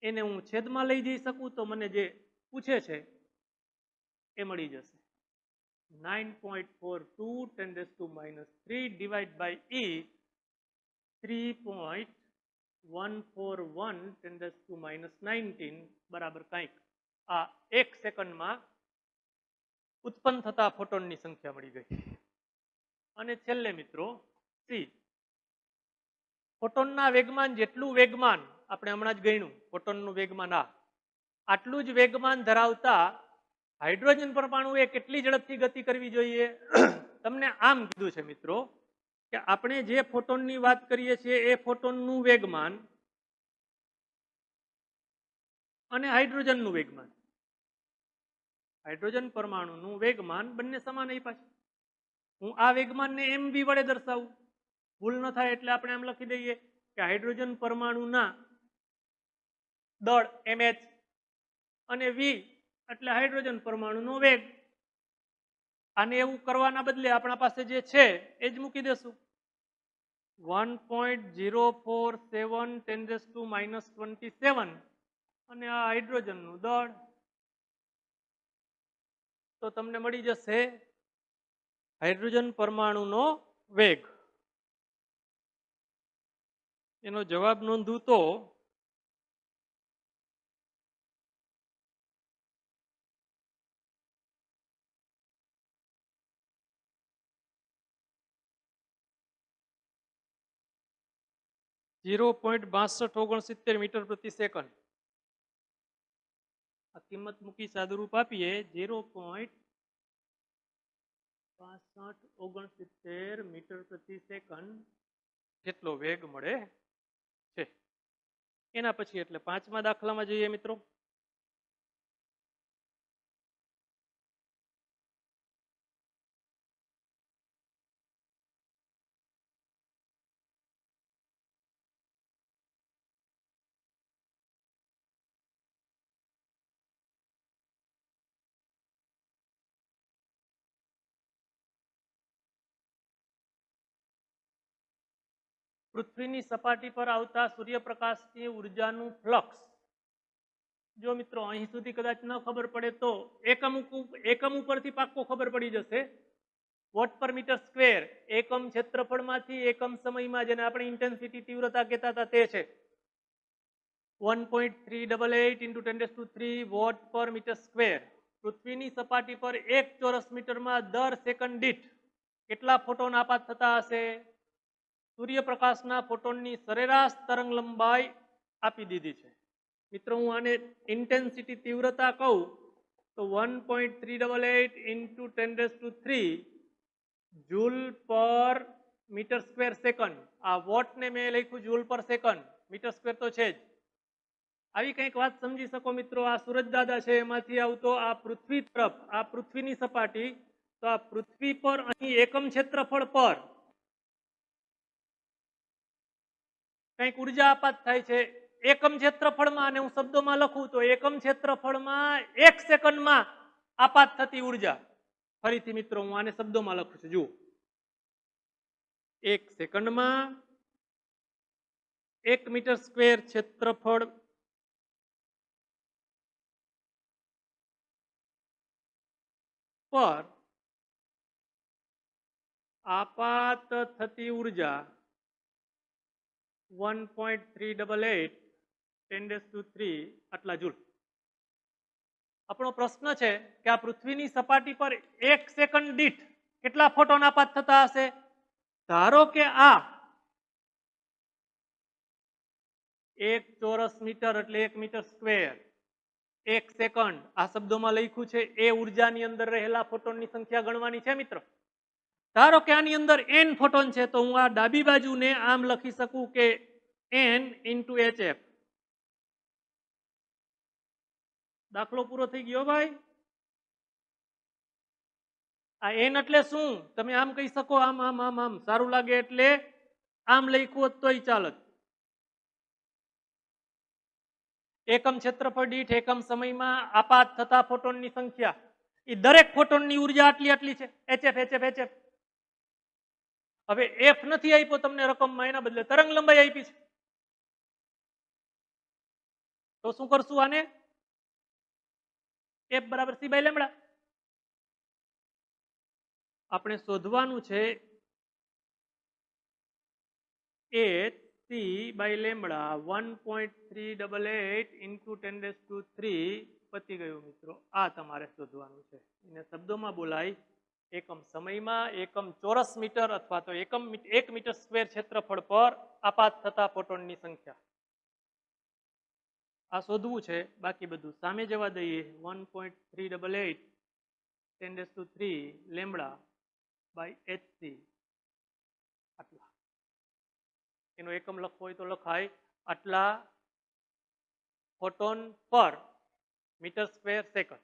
એને હું છેદમાં લઈ જઈ શકું તો મને જે પૂછે છે એ મળી જશે. 9.42 10⁻³ ડિવાઇડ બાય E 3.141 10⁻19 બરાબર કંઈક આ 1 સેકન્ડમાં ઉત્પન્ન થતા ફોટોનની સંખ્યા મળી ગઈ. અને છેલ્લે મિત્રો C, ફોટોનના વેગમાન જેટલું વેગમાન આપણે હમણાં જ ગણ્યું, ફોટોનનું વેગમાન આટલું જ વેગમાન ધરાવતા હાઇડ્રોજન પરમાણુએ કેટલી ઝડપથી ગતિ કરવી જોઈએ. તમને આમ કીધું છે મિત્રો કે આપણે જે ફોટોનની વાત કરીએ છીએ એ ફોટોનનું વેગમાન અને હાઇડ્રોજનનું વેગમાન, હાઇડ્રોજન પરમાણુનું વેગમાન બંને સમાન આપ્યા છે. હું આ વેગમાનને mv વડે દર્શાવું, ભૂલ ન થાય એટલે આપણે એમ લખી દઈએ કે હાઇડ્રોજન પરમાણુના દળ mh અને v એટલે હાઇડ્રોજન પરમાણુનો વેગ. આને એવું કરવાના બદલે આપણા પાસે જે છે એ જ મૂકી દેશું. 1.047 10⁻27 અને આ હાઇડ્રોજનનું દળ, તો તમને મળી જશે હાઇડ્રોજન પરમાણુનો વેગ. એનો જવાબ નોંધું તો 0.6269 મીટર પ્રતિ સેકન્ડ. આ કિંમત મૂકી સાદુરૂપ આપીએ 0.6569 મીટર પ્રતિ સેકન્ડ જેટલો વેગ મળે છે. એના પછી એટલે 5મા દાખલામાં જઈએ મિત્રો. પૃથ્વીની સપાટી પર આવતા સૂર્યપ્રકાશની ઉર્જાનું ફ્લક્સ. જો મિત્રો અહીં સુધી કદાચ ન ખબર પડે તો એકમ ઉપરથી પાક્કો ખબર પડી જશે. વોટ પર મીટર સ્ક્વેર એકમ ક્ષેત્રફળમાંથી એકમ સમયમાં, જેને આપણે ઇન્ટેન્સિટી તીવ્રતા કહેતા હતા તે છે 1.388 × 10⁻³ વોટ પર મીટર સ્ક્વેર. પૃથ્વીની સપાટી પર 1 ચોરસ મીટરમાં દર સેકન્ડ દીઠ કેટલા ફોટોન આપાત થતા હશે? સૂર્યપ્રકાશના ફોટોનની સરેરાશ તરંગ લંબાઈ આપી દીધી છે. મિત્રો હું આને ઇન્ટેન્સિટી તીવ્રતા કહું તો 1.388 × 10⁻³ જૂલ પર મીટર સ્ક્વેર સેકન્ડ. આ વોટને મેં લખ્યું જૂલ પર સેકન્ડ, મીટર સ્ક્વેર તો છે જ. આવી કંઈક વાત સમજી શકો મિત્રો. આ સૂરજદાદા છે એમાંથી આવતો આ પૃથ્વી તરફ, આ પૃથ્વીની સપાટી, તો આ પૃથ્વી પર અહીં એકમ ક્ષેત્રફળ પર કંઈક ઉર્જા આપાત થાય છે એકમ ક્ષેત્રફળમાં, અને હું શબ્દોમાં લખું તો એકમ ક્ષેત્રફળમાં 1 સેકન્ડમાં આપાત થતી ઉર્જા. ફરીથી મિત્રો હું આને શબ્દોમાં લખું છું, જુઓ. 1 સેકન્ડમાં 1 મીટર સ્ક્વેર ક્ષેત્રફળ પર આપાત થતી ઉર્જા 1.388 10⁻³ આટલા જૂલ. આપણો પ્રશ્ન છે કે આ પૃથ્વીની સપાટી પર 1 સેકન્ડ દીઠ કેટલા ફોટોન આપાત થતા હશે. ધારો કે આ 1 ચોરસ મીટર એટલે 1 મીટર સ્ક્વેર 1 સેકન્ડ આ શબ્દોમાં લખ્યું છે. એ ઉર્જાની અંદર રહેલા ફોટોનની સંખ્યા ગણવાની છે મિત્રો. ધારો કે આની અંદર n ફોટોન છે તો હું આ ડાબી બાજુને આમ લખી શકું કે n into hf. દાખલો પૂરો થઈ ગયો ભાઈ. આ n એટલે શું તમે આમ કહી શકો, આમ આમ આમ આમ સારું લાગે એટલે આમ લખ્યું હોત તોય ચાલત. એકમ ક્ષેત્રફળ દીઠ એકમ સમયમાં આપાત થતા ફોટોનની સંખ્યા, એ દરેક ફોટોનની ઉર્જા આટલી આટલી છે. hf hf hf. હવે f નથી આપ્યો તમને રકમમાં, એના બદલે તરંગ લંબાઈ આપી છે. તો શું કરશું આને? f બરાબર c બાય લેમ્બડા. આપણે શોધવાનું છે h c by lambda 1.388 into 10⁻³ પતી ગયું મિત્રો. આ તમારે શોધવાનું છે. એને શબ્દોમાં બોલાય એકમ સમયમાં એકમ ચોરસ મીટર અથવા તો 1 મીટર સ્ક્વેર ક્ષેત્રફળ પર આપાત થતા ફોટોનની સંખ્યા. આ શોધવું છે. બાકી બધું સામે જવા દઈએ. 1.388 10⁻³ લેમ્બડા બાય hc આટલા. એનો એકમ લખવો હોય તો લખાય આટલા ફોટોન પર મીટર સ્ક્વેર સેકન્ડ.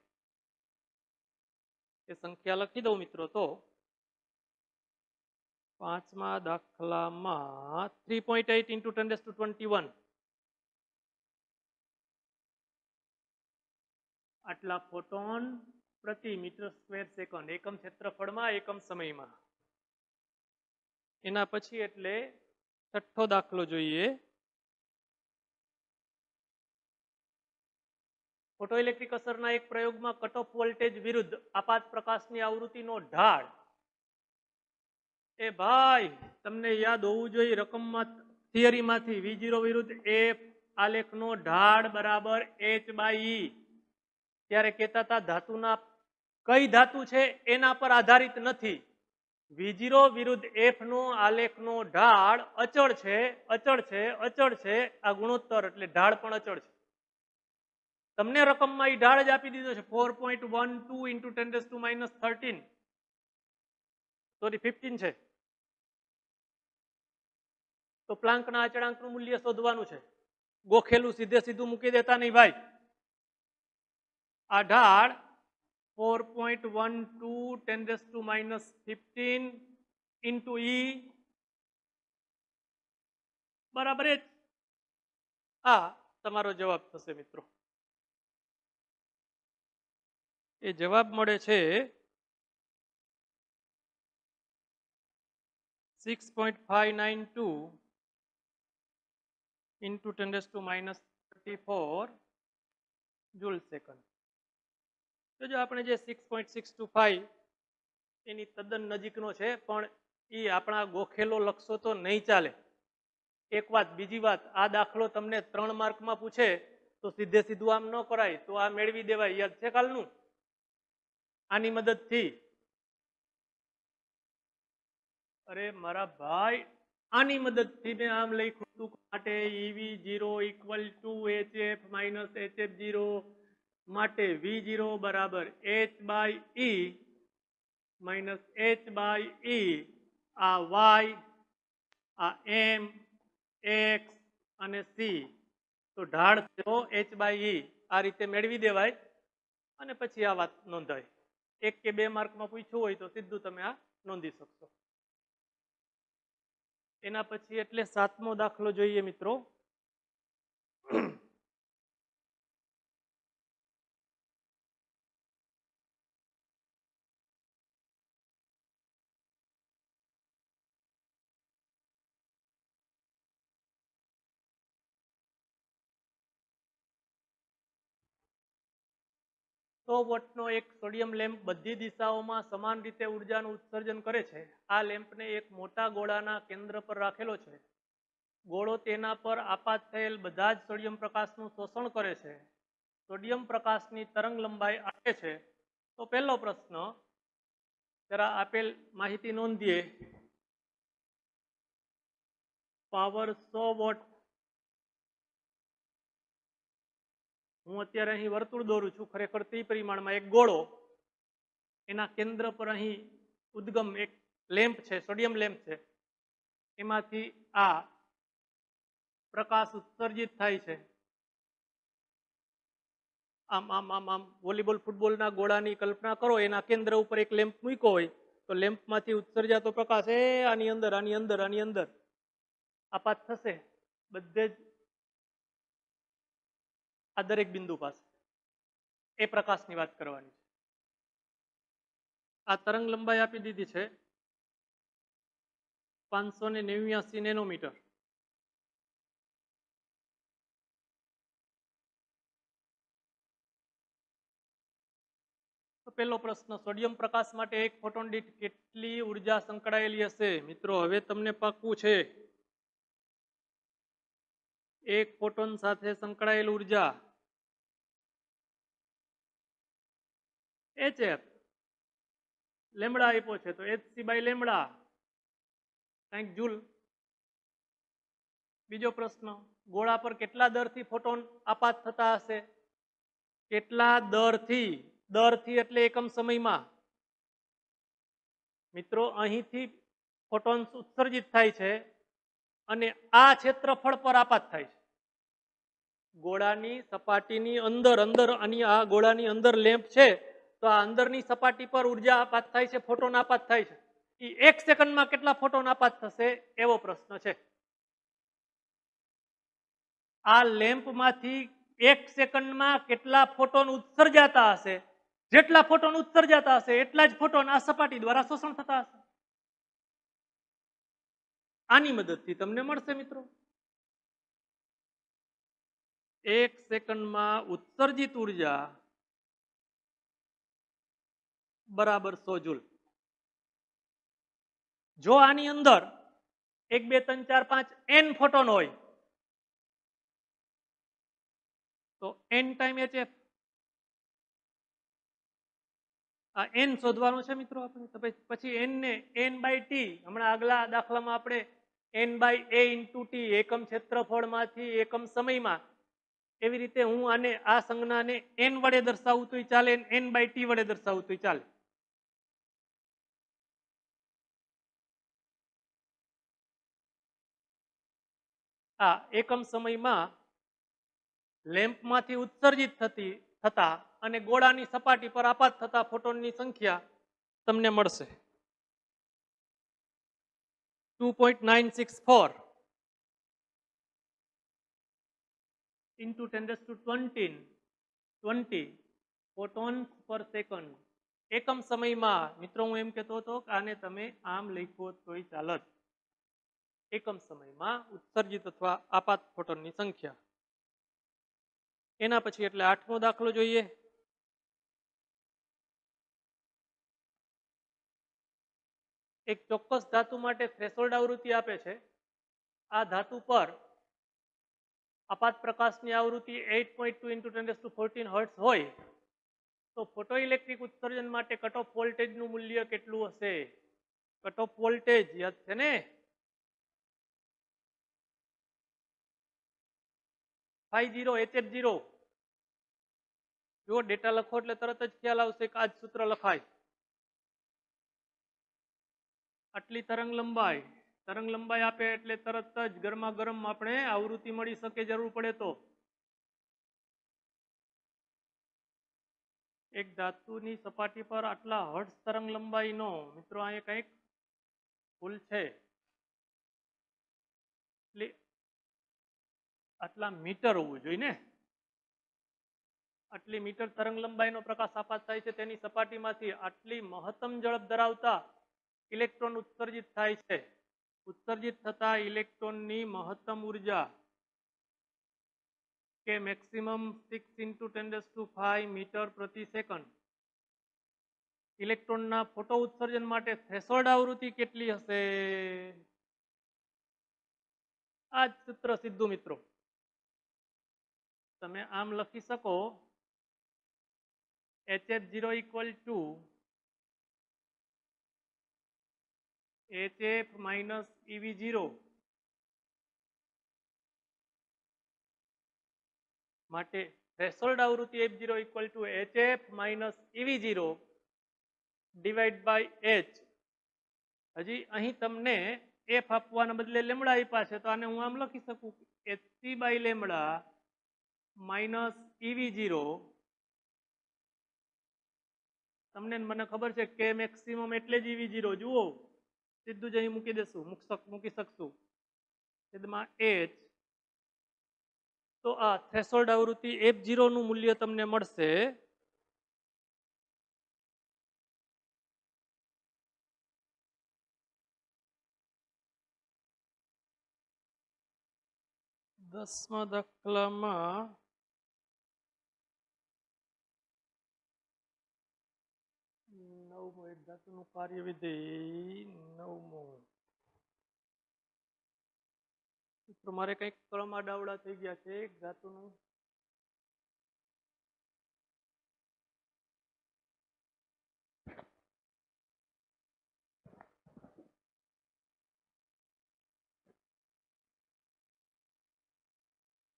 એ સંખ્યા લખી દઉં મિત્રો. તો 5મા દાખલામાં 3.8 into 10⁻21 આટલા ફોટોન પ્રતિ મીટર સ્ક્વેર સેકન્ડ એકમ ક્ષેત્રફળમાં એકમ સમયમાં. એના પછી એટલે 6થો દાખલો જોઈએ. ફોટોઇલેક્ટ્રિક અસરના એક પ્રયોગમાં કટ ઓફ વોલ્ટેજ વિરુદ્ધ આપાત પ્રકાશની આવૃત્તિનો ઢાળ. એ ભાઈ તમને યાદ હોવું જોઈએ રકમમાં થિયરીમાંથી V0 વિરુદ્ધ f આલેખનો ઢાળ બરાબર h/e. ત્યારે કહેતા હતા ધાતુના કઈ ધાતુ છે એના પર આધારિત નથી. V0 વિરુદ્ધ f નો આલેખનો ઢાળ અચળ છે, અચળ છે, અચળ છે. આ ગુણોત્તર એટલે ઢાળ પણ અચળ છે. તમને રકમમાં એ ઢાળ જ આપી દીધો છે 4.12 into 10⁻13 સોરી 15 છે. તો પ્લાન્કના અચળાંકનું મૂલ્ય શોધવાનું છે. ગોખેલું સીધે સીધું મૂકી દેતા નહીં ભાઈ. આ ઢાળ 4.12 10⁻15 into e બરાબર જ. આ તમારો જવાબ થશે મિત્રો. એ જવાબ મળે છે 6.592 into 10⁻34 જૂલ સેકન્ડ. જો આપણે જે 6.625 એની તદ્દન નજીકનો છે, પણ એ આપણા ગોખેલો લખશો તો નહીં ચાલે. એક વાત. બીજી વાત, આ દાખલો તમને 3 માર્કમાં પૂછે તો સીધે સીધું આમ ન કરાય, તો આ મેળવી દેવાય. યાદ છે કાલનું? આની મદદથી. અરે મારા ભાઈ, આની મદદથી મેં આમ લખ્યું હતું માટે EV0 = HF - HF0 માટે V0 બરાબર h/e minus h/e. આ y, આ m, x અને c. તો ઢાળ થયો h/e. આ રીતે મેળવી દેવાય અને પછી આ વાત નોંધાય. 1 કે 2 માર્કમાં પૂછ્યું હોય તો સીધું તમે આ નોંધી શકશો. એના પછી એટલે 7મો દાખલો જોઈએ મિત્રો. સો વોટનો એક સોડિયમ લેમ્પ બધી દિશાઓમાં સમાન રીતે ઉર્જાનું ઉત્સર્જન કરે છે. આ લેમ્પને એક મોટા ગોળાના કેન્દ્ર પર રાખેલો છે. ગોળો તેના પર આપાત થયેલ બધા જ સોડિયમ પ્રકાશનું શોષણ કરે છે. સોડિયમ પ્રકાશની તરંગ લંબાઈ આપે છે. તો પહેલો પ્રશ્ન, જરા આપેલ માહિતી નોંધીએ. Power 100 vote. હું અત્યારે અહીં વર્તુળ દોરું છું, ખરેખર ત્રિપરિમાણમાં એક ગોળો, એના કેન્દ્ર પર અહીં ઉદ્ગમ એક લેમ્પ છે, સોડિયમ લેમ્પ છે, એમાંથી આ પ્રકાશ ઉત્સર્જિત થાય છે. આમ આમ આમ આમ વોલીબોલ ફૂટબોલના ગોળાની કલ્પના કરો, એના કેન્દ્ર ઉપર એક લેમ્પ મૂક્યો હોય તો લેમ્પમાંથી ઉત્સર્જાતો પ્રકાશ આની અંદર આની અંદર આની અંદર આપાત થશે બધે જ આ દરેક બિંદુ પાસે. એ પ્રકાશની વાત કરવાની છે. આ તરંગ લંબાઈ આપી દીધી છે 589 નેનોમીટર. પહેલો પ્રશ્ન, સોડિયમ પ્રકાશ માટે એક ફોટોન દીઠ કેટલી ઉર્જા સંકળાયેલી હશે? મિત્રો હવે તમને પાક્કું છે, એક ફોટોન સાથે સંકળાયેલ ઉર્જા HF લેમડા આપ્યો છે તો HC બાય લેમડા કંઈક જૂલ. બીજો પ્રશ્ન, ગોળા પર કેટલા દરથી ફોટોન આપાત થતા હશે? કેટલા દરથી? દરથી એટલે એકમ સમયમાં. મિત્રો અહીંથી ફોટોન્સ ઉત્સર્જિત થાય છે અને આ ક્ષેત્રફળ પર આપાત થાય છે. ગોળાની સપાટીની અંદર અંદર અને આ ગોળાની અંદર લેમ્પ છે તો આ અંદરની સપાટી પર ઉર્જા આપાત થાય છે, ફોટોન આપાત થાય છે. એ 1 સેકન્ડમાં કેટલા ફોટોન આપાત થશે એવો પ્રશ્ન છે. આ લેમ્પમાંથી 1 સેકન્ડમાં કેટલા ફોટોન ઉત્સર્જાતા હશે? જેટલા ફોટોન ઉત્સર્જાતા હશે એટલા જ ફોટોન આ સપાટી દ્વારા શોષણ થતા હશે. આની મદદથી તમને મળશે મિત્રો 1 સેકન્ડમાં ઉત્સર્જિત ઉર્જા બરાબર 100 જૂલ. જો આની અંદર 1 2 3 4 5 n ફોટોન હોય તો n ટાઈમ HF. આ n શોધવાનું છે મિત્રો આપણે. તો પછી n ને n બાય t, હમણાં આગલા દાખલામાં આપણે n by a into t એકમ ક્ષેત્રફળમાંથી એકમ સમયમાં, એવી રીતે હું આને આ સંજ્ઞાને n વડે દર્શાવું તો ચાલે, n બાય t વડે દર્શાવું તો ચાલે. આ એકમ સમયમાં લેમ્પમાંથી ઉત્સર્જિત થતા અને ગોળાની સપાટી પર આપાત થતા ફોટોનની સંખ્યા તમને મળશે 2.964 into 10⁻20 ફોટોન્સ પર સેકન્ડ. એકમ સમયમાં મિત્રો હું એમ કહેતો હતો કે આને તમે આમ લખો તોય ચાલત. એકમ સમયમાં ઉત્સર્જિત અથવા આપાત ફોટોનની સંખ્યા. એના પછી એટલે 8મો દાખલો જોઈએ. એક ચોક્કસ ધાતુ માટે થ્રેશોલ્ડ આવૃત્તિ આપે છે. આ ધાતુ પર આપાત પ્રકાશની આવૃત્તિ 8.2 into 10⁻14 હર્ટ્ઝ હોય તો ફોટોઇલેક્ટ્રિક ઉત્સર્જન માટે કટ ઓફ વોલ્ટેજનું મૂલ્ય કેટલું હશે? કટ ઓફ વોલ્ટેજ યાદ છે ને? 50 HF0. જો ડેટા લખો એટલે તરત જ ખ્યાલ આવશે કે આ જ સૂત્ર લખાય. આટલી તરંગ લંબાઈ આપે એટલે તરત જ ગરમા ગરમ આપણે આવૃત્તિ મળી શકે જરૂર પડે તો. એક ધાતુની સપાટી પર આટલા હર્ટ્ઝ તરંગ લંબાઈનો મિત્રો અહીંયા કંઈક ભૂલ છે. એટલે આટલા મીટર હોવું જોઈએ ને, આટલી મીટર તરંગ લંબાઈનો પ્રકાશ આપાત થાય છે, તેની સપાટીમાંથી આટલી મહત્તમ ઝડપ ધરાવતા ઇલેક્ટ્રોન ઉત્સર્જિત થાય છે. ઉત્સર્જિત થતા ઇલેક્ટ્રોનની મહત્તમ ઉર્જા કે મેક્સિમમ 6 × 10⁵ મીટર પ્રતિ સેકન્ડ. ઇલેક્ટ્રોનના ફોટો ઉત્સર્જન માટે થ્રેશોલ્ડ આવૃત્તિ કેટલી હશે? આ જ સૂત્ર સીધું મિત્રો. તમે આમ લખી શકો HF0 = HF - EV0 માટે થ્રેશોલ્ડ આવૃત્તિ F0 = HF - EV0 / H. હજી અહીં તમને F આપવાના બદલે લેમડા આપ્યા છે, તો આને હું આમ લખી શકું HC/λ - EV0. તમને મને ખબર છે કે મેક્સિમમ એટલે જ EV0. જુઓ સીધું જ અહીં મૂકી દેશું, મૂકી શકશું H. તો આ થ્રેશોલ્ડ આવૃત્તિ F0 નું મૂલ્ય તમને મળશે 10મા દાખલામાં 9મો એક ધાતુનું કાર્યવિધેય 9મો. મારે કંઈક ક્રમ આડાવડા થઈ ગયા છે. એક ધાતુનું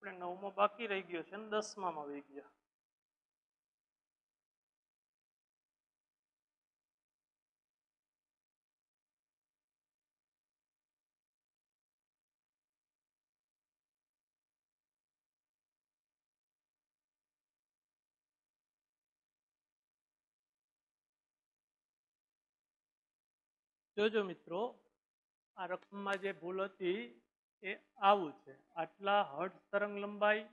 આપણે 9મો બાકી રહી ગયો છે ને 10માં આવી ગયા. જોજો મિત્રો, આ રકમમાં જે ભૂલ હતી એ આવું છે. આટલા હર્ટ્ઝ તરંગ લંબાઈ,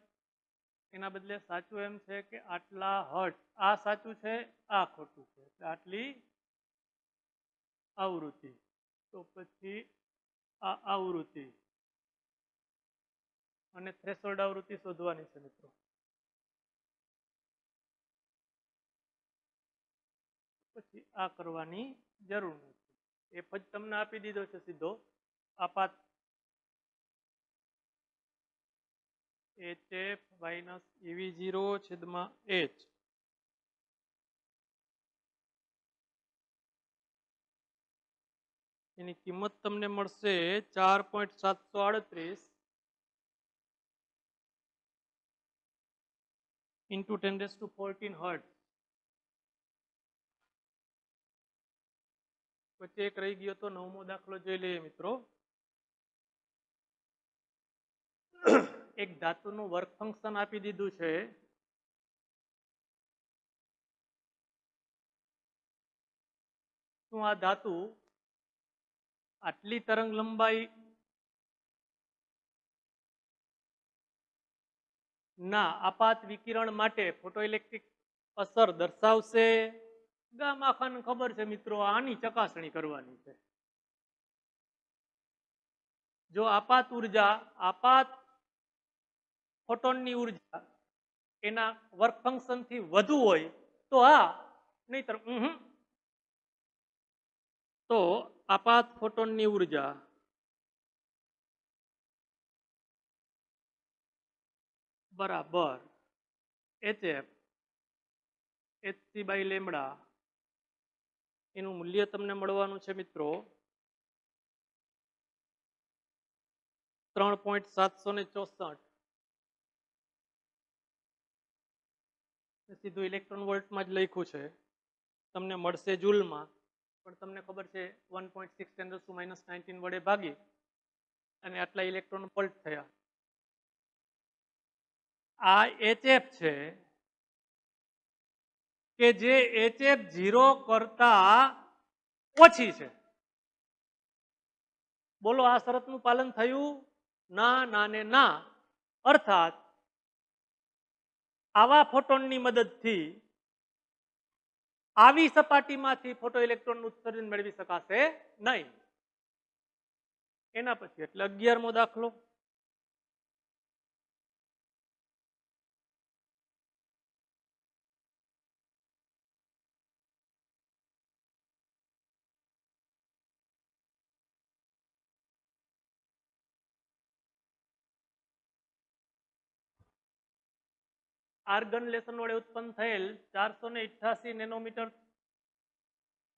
એના બદલે સાચું એમ છે કે આટલા હર્ટ્ઝ. આ સાચું છે, આ ખોટું છે. આટલી આવૃત્તિ, તો પછી આ આવૃત્તિ અને થ્રેશોલ્ડ આવૃત્તિ શોધવાની છે મિત્રો. પછી આ કરવાની જરૂર નથી. F જ તમને આપી દીધો છે સીધો. આપાત HF - EV0 / H. એની કિંમત તમને મળશે 4.738 × 10⁻14 હર્ટ્ઝ. વચ્ચે એક રહી ગયો તો 9મો દાખલો જોઈ લઈએ મિત્રો. એક ધાતુનું વર્ક ફંક્શન આપી દીધું છે. શું આ ધાતુ આટલી તરંગ લંબાઈ ના આપાત વિકિરણ માટે ફોટોઇલેક્ટ્રિક અસર દર્શાવશે? ગામ આખાને ખબર છે મિત્રો, આની ચકાસણી કરવાની છે. જો આપાત ઉર્જા, આપાત ફોટોનની ઉર્જા એના વર્ક ફંક્શન થી વધુ હોય તો આ, નહીતર તો આપાત ફોટોનની ઉર્જા બરાબર HF HC/λ. એનું મૂલ્ય તમને મળવાનું છે મિત્રો 3.764. સીધું ઇલેક્ટ્રોન વોલ્ટમાં જ લખ્યું છે. તમને મળશે જૂલમાં, પણ તમને ખબર છે 1.6 × 10⁻19 વડે ભાગી અને આટલા ઇલેક્ટ્રોન વોલ્ટ થયા. આ HF છે કે જે HF0 કરતા ઓછી છે. બોલો આ શરતનું પાલન થયું? ના ને ના, અર્થાત આવા ફોટોનની મદદથી આવી સપાટીમાંથી ફોટો ઇલેક્ટ્રોનનું ઉત્સર્જન મેળવી શકાશે નહીં. એના પછી એટલે 11મો દાખલો. આર્ગન લેસન વડે ઉત્પન્ન થયેલ 488 નેનોમીટર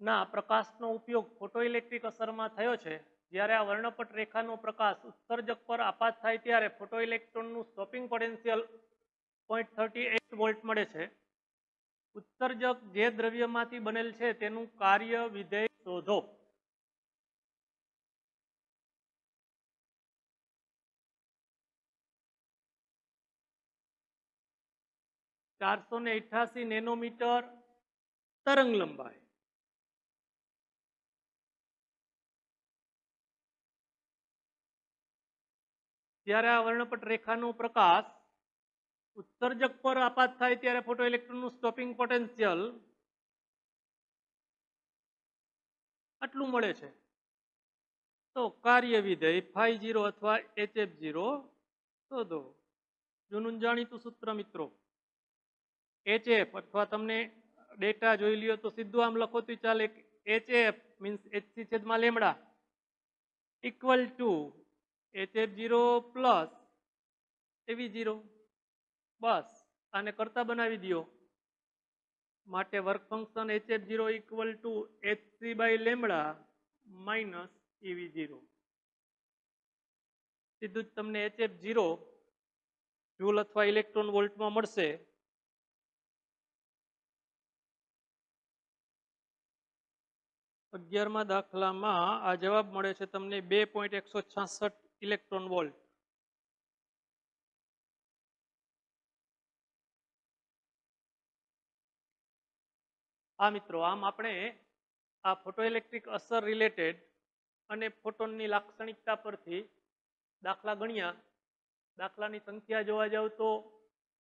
ના પ્રકાશનો ઉપયોગ ફોટોઇલેક્ટ્રિક અસરમાં થયો છે. જ્યારે આ વર્ણપટ રેખાનો પ્રકાશ ઉત્સર્જક પર આપાત થાય ત્યારે ફોટોઇલેક્ટ્રોનનું સ્ટોપિંગ પોટેન્શિયલ 0.38 વોલ્ટ મળે છે. ઉત્સર્જક જે દ્રવ્યમાંથી બનેલ છે તેનું કાર્ય વિધેય શોધો. ચારસો ને 88 નેનોમીટર તરંગ લંબાઈ, જ્યારે આ વર્ણપટ રેખાનો પ્રકાશ ઉત્સર્જક પર આપાત થાય ત્યારે ફોટોઇલેક્ટ્રોનનું સ્ટોપિંગ પોટેન્શિયલ આટલું મળે છે. તો કાર્ય વિધેય phi0 અથવા HF0 શોધો. જૂનું જાણીતું સૂત્ર મિત્રો, HF અથવા તમને ડેટા જોઈ લ્યો તો સીધું આમ લખો તો ચાલે. HF મીન્સ HC છેદમાં lambda equal to HF0 plus AV0. બસ આને કરતા બનાવી દો. માટે work function HF0 equal to HC by lambda minus EV0. સીધું જ તમને HF0 જૂલ અથવા ઇલેક્ટ્રોન વોલ્ટમાં મળશે. અગિયારમા દાખલામાં આ જવાબ મળે છે તમને 2.166 ઇલેક્ટ્રોન વોલ્ટ. આ મિત્રો આમ આપણે આ ફોટોઇલેક્ટ્રિક અસર રિલેટેડ અને ફોટોનની લાક્ષણિકતા પરથી દાખલા ગણ્યા. દાખલાની સંખ્યા જોવા જાવ તો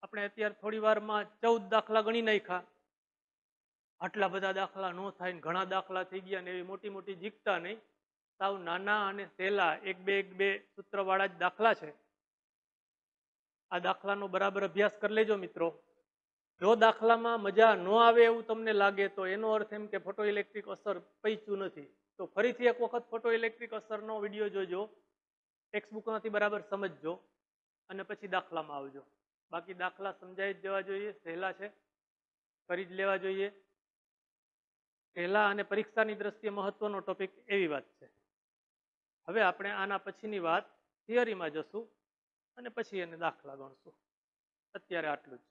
આપણે અત્યારે થોડી વારમાં 14 દાખલા ગણી નાખ્યા. આટલા બધા દાખલા ન થાય ને ઘણા દાખલા થઈ ગયા ને એવી મોટી મોટી જીકતા નહીં. સાવ નાના અને સહેલા એક બે સૂત્રવાળા જ દાખલા છે. આ દાખલાનો બરાબર અભ્યાસ કરી લેજો મિત્રો. જો દાખલામાં મજા ન આવે એવું તમને લાગે તો એનો અર્થ એમ કે ફોટો ઇલેક્ટ્રિક અસર પૈચું નથી. તો ફરીથી એક વખત ફોટો ઇલેક્ટ્રિક અસરનો વિડીયો જોજો, ટેક્સ્ટબુકમાંથી બરાબર સમજજો અને પછી દાખલામાં આવજો. બાકી દાખલા સમજાઈ જ જવા જોઈએ, સહેલા છે, કરી જ લેવા જોઈએ. સહેલા અને પરીક્ષાની દ્રષ્ટિએ મહત્વનો ટોપિક એવી વાત છે. હવે આપણે આના પછીની વાત થિયરીમાં જશું અને પછી એને દાખલા ગણશું. અત્યારે આટલું જ.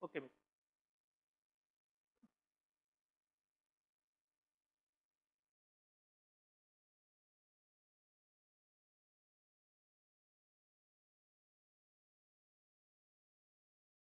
ઓકે મિત્રો.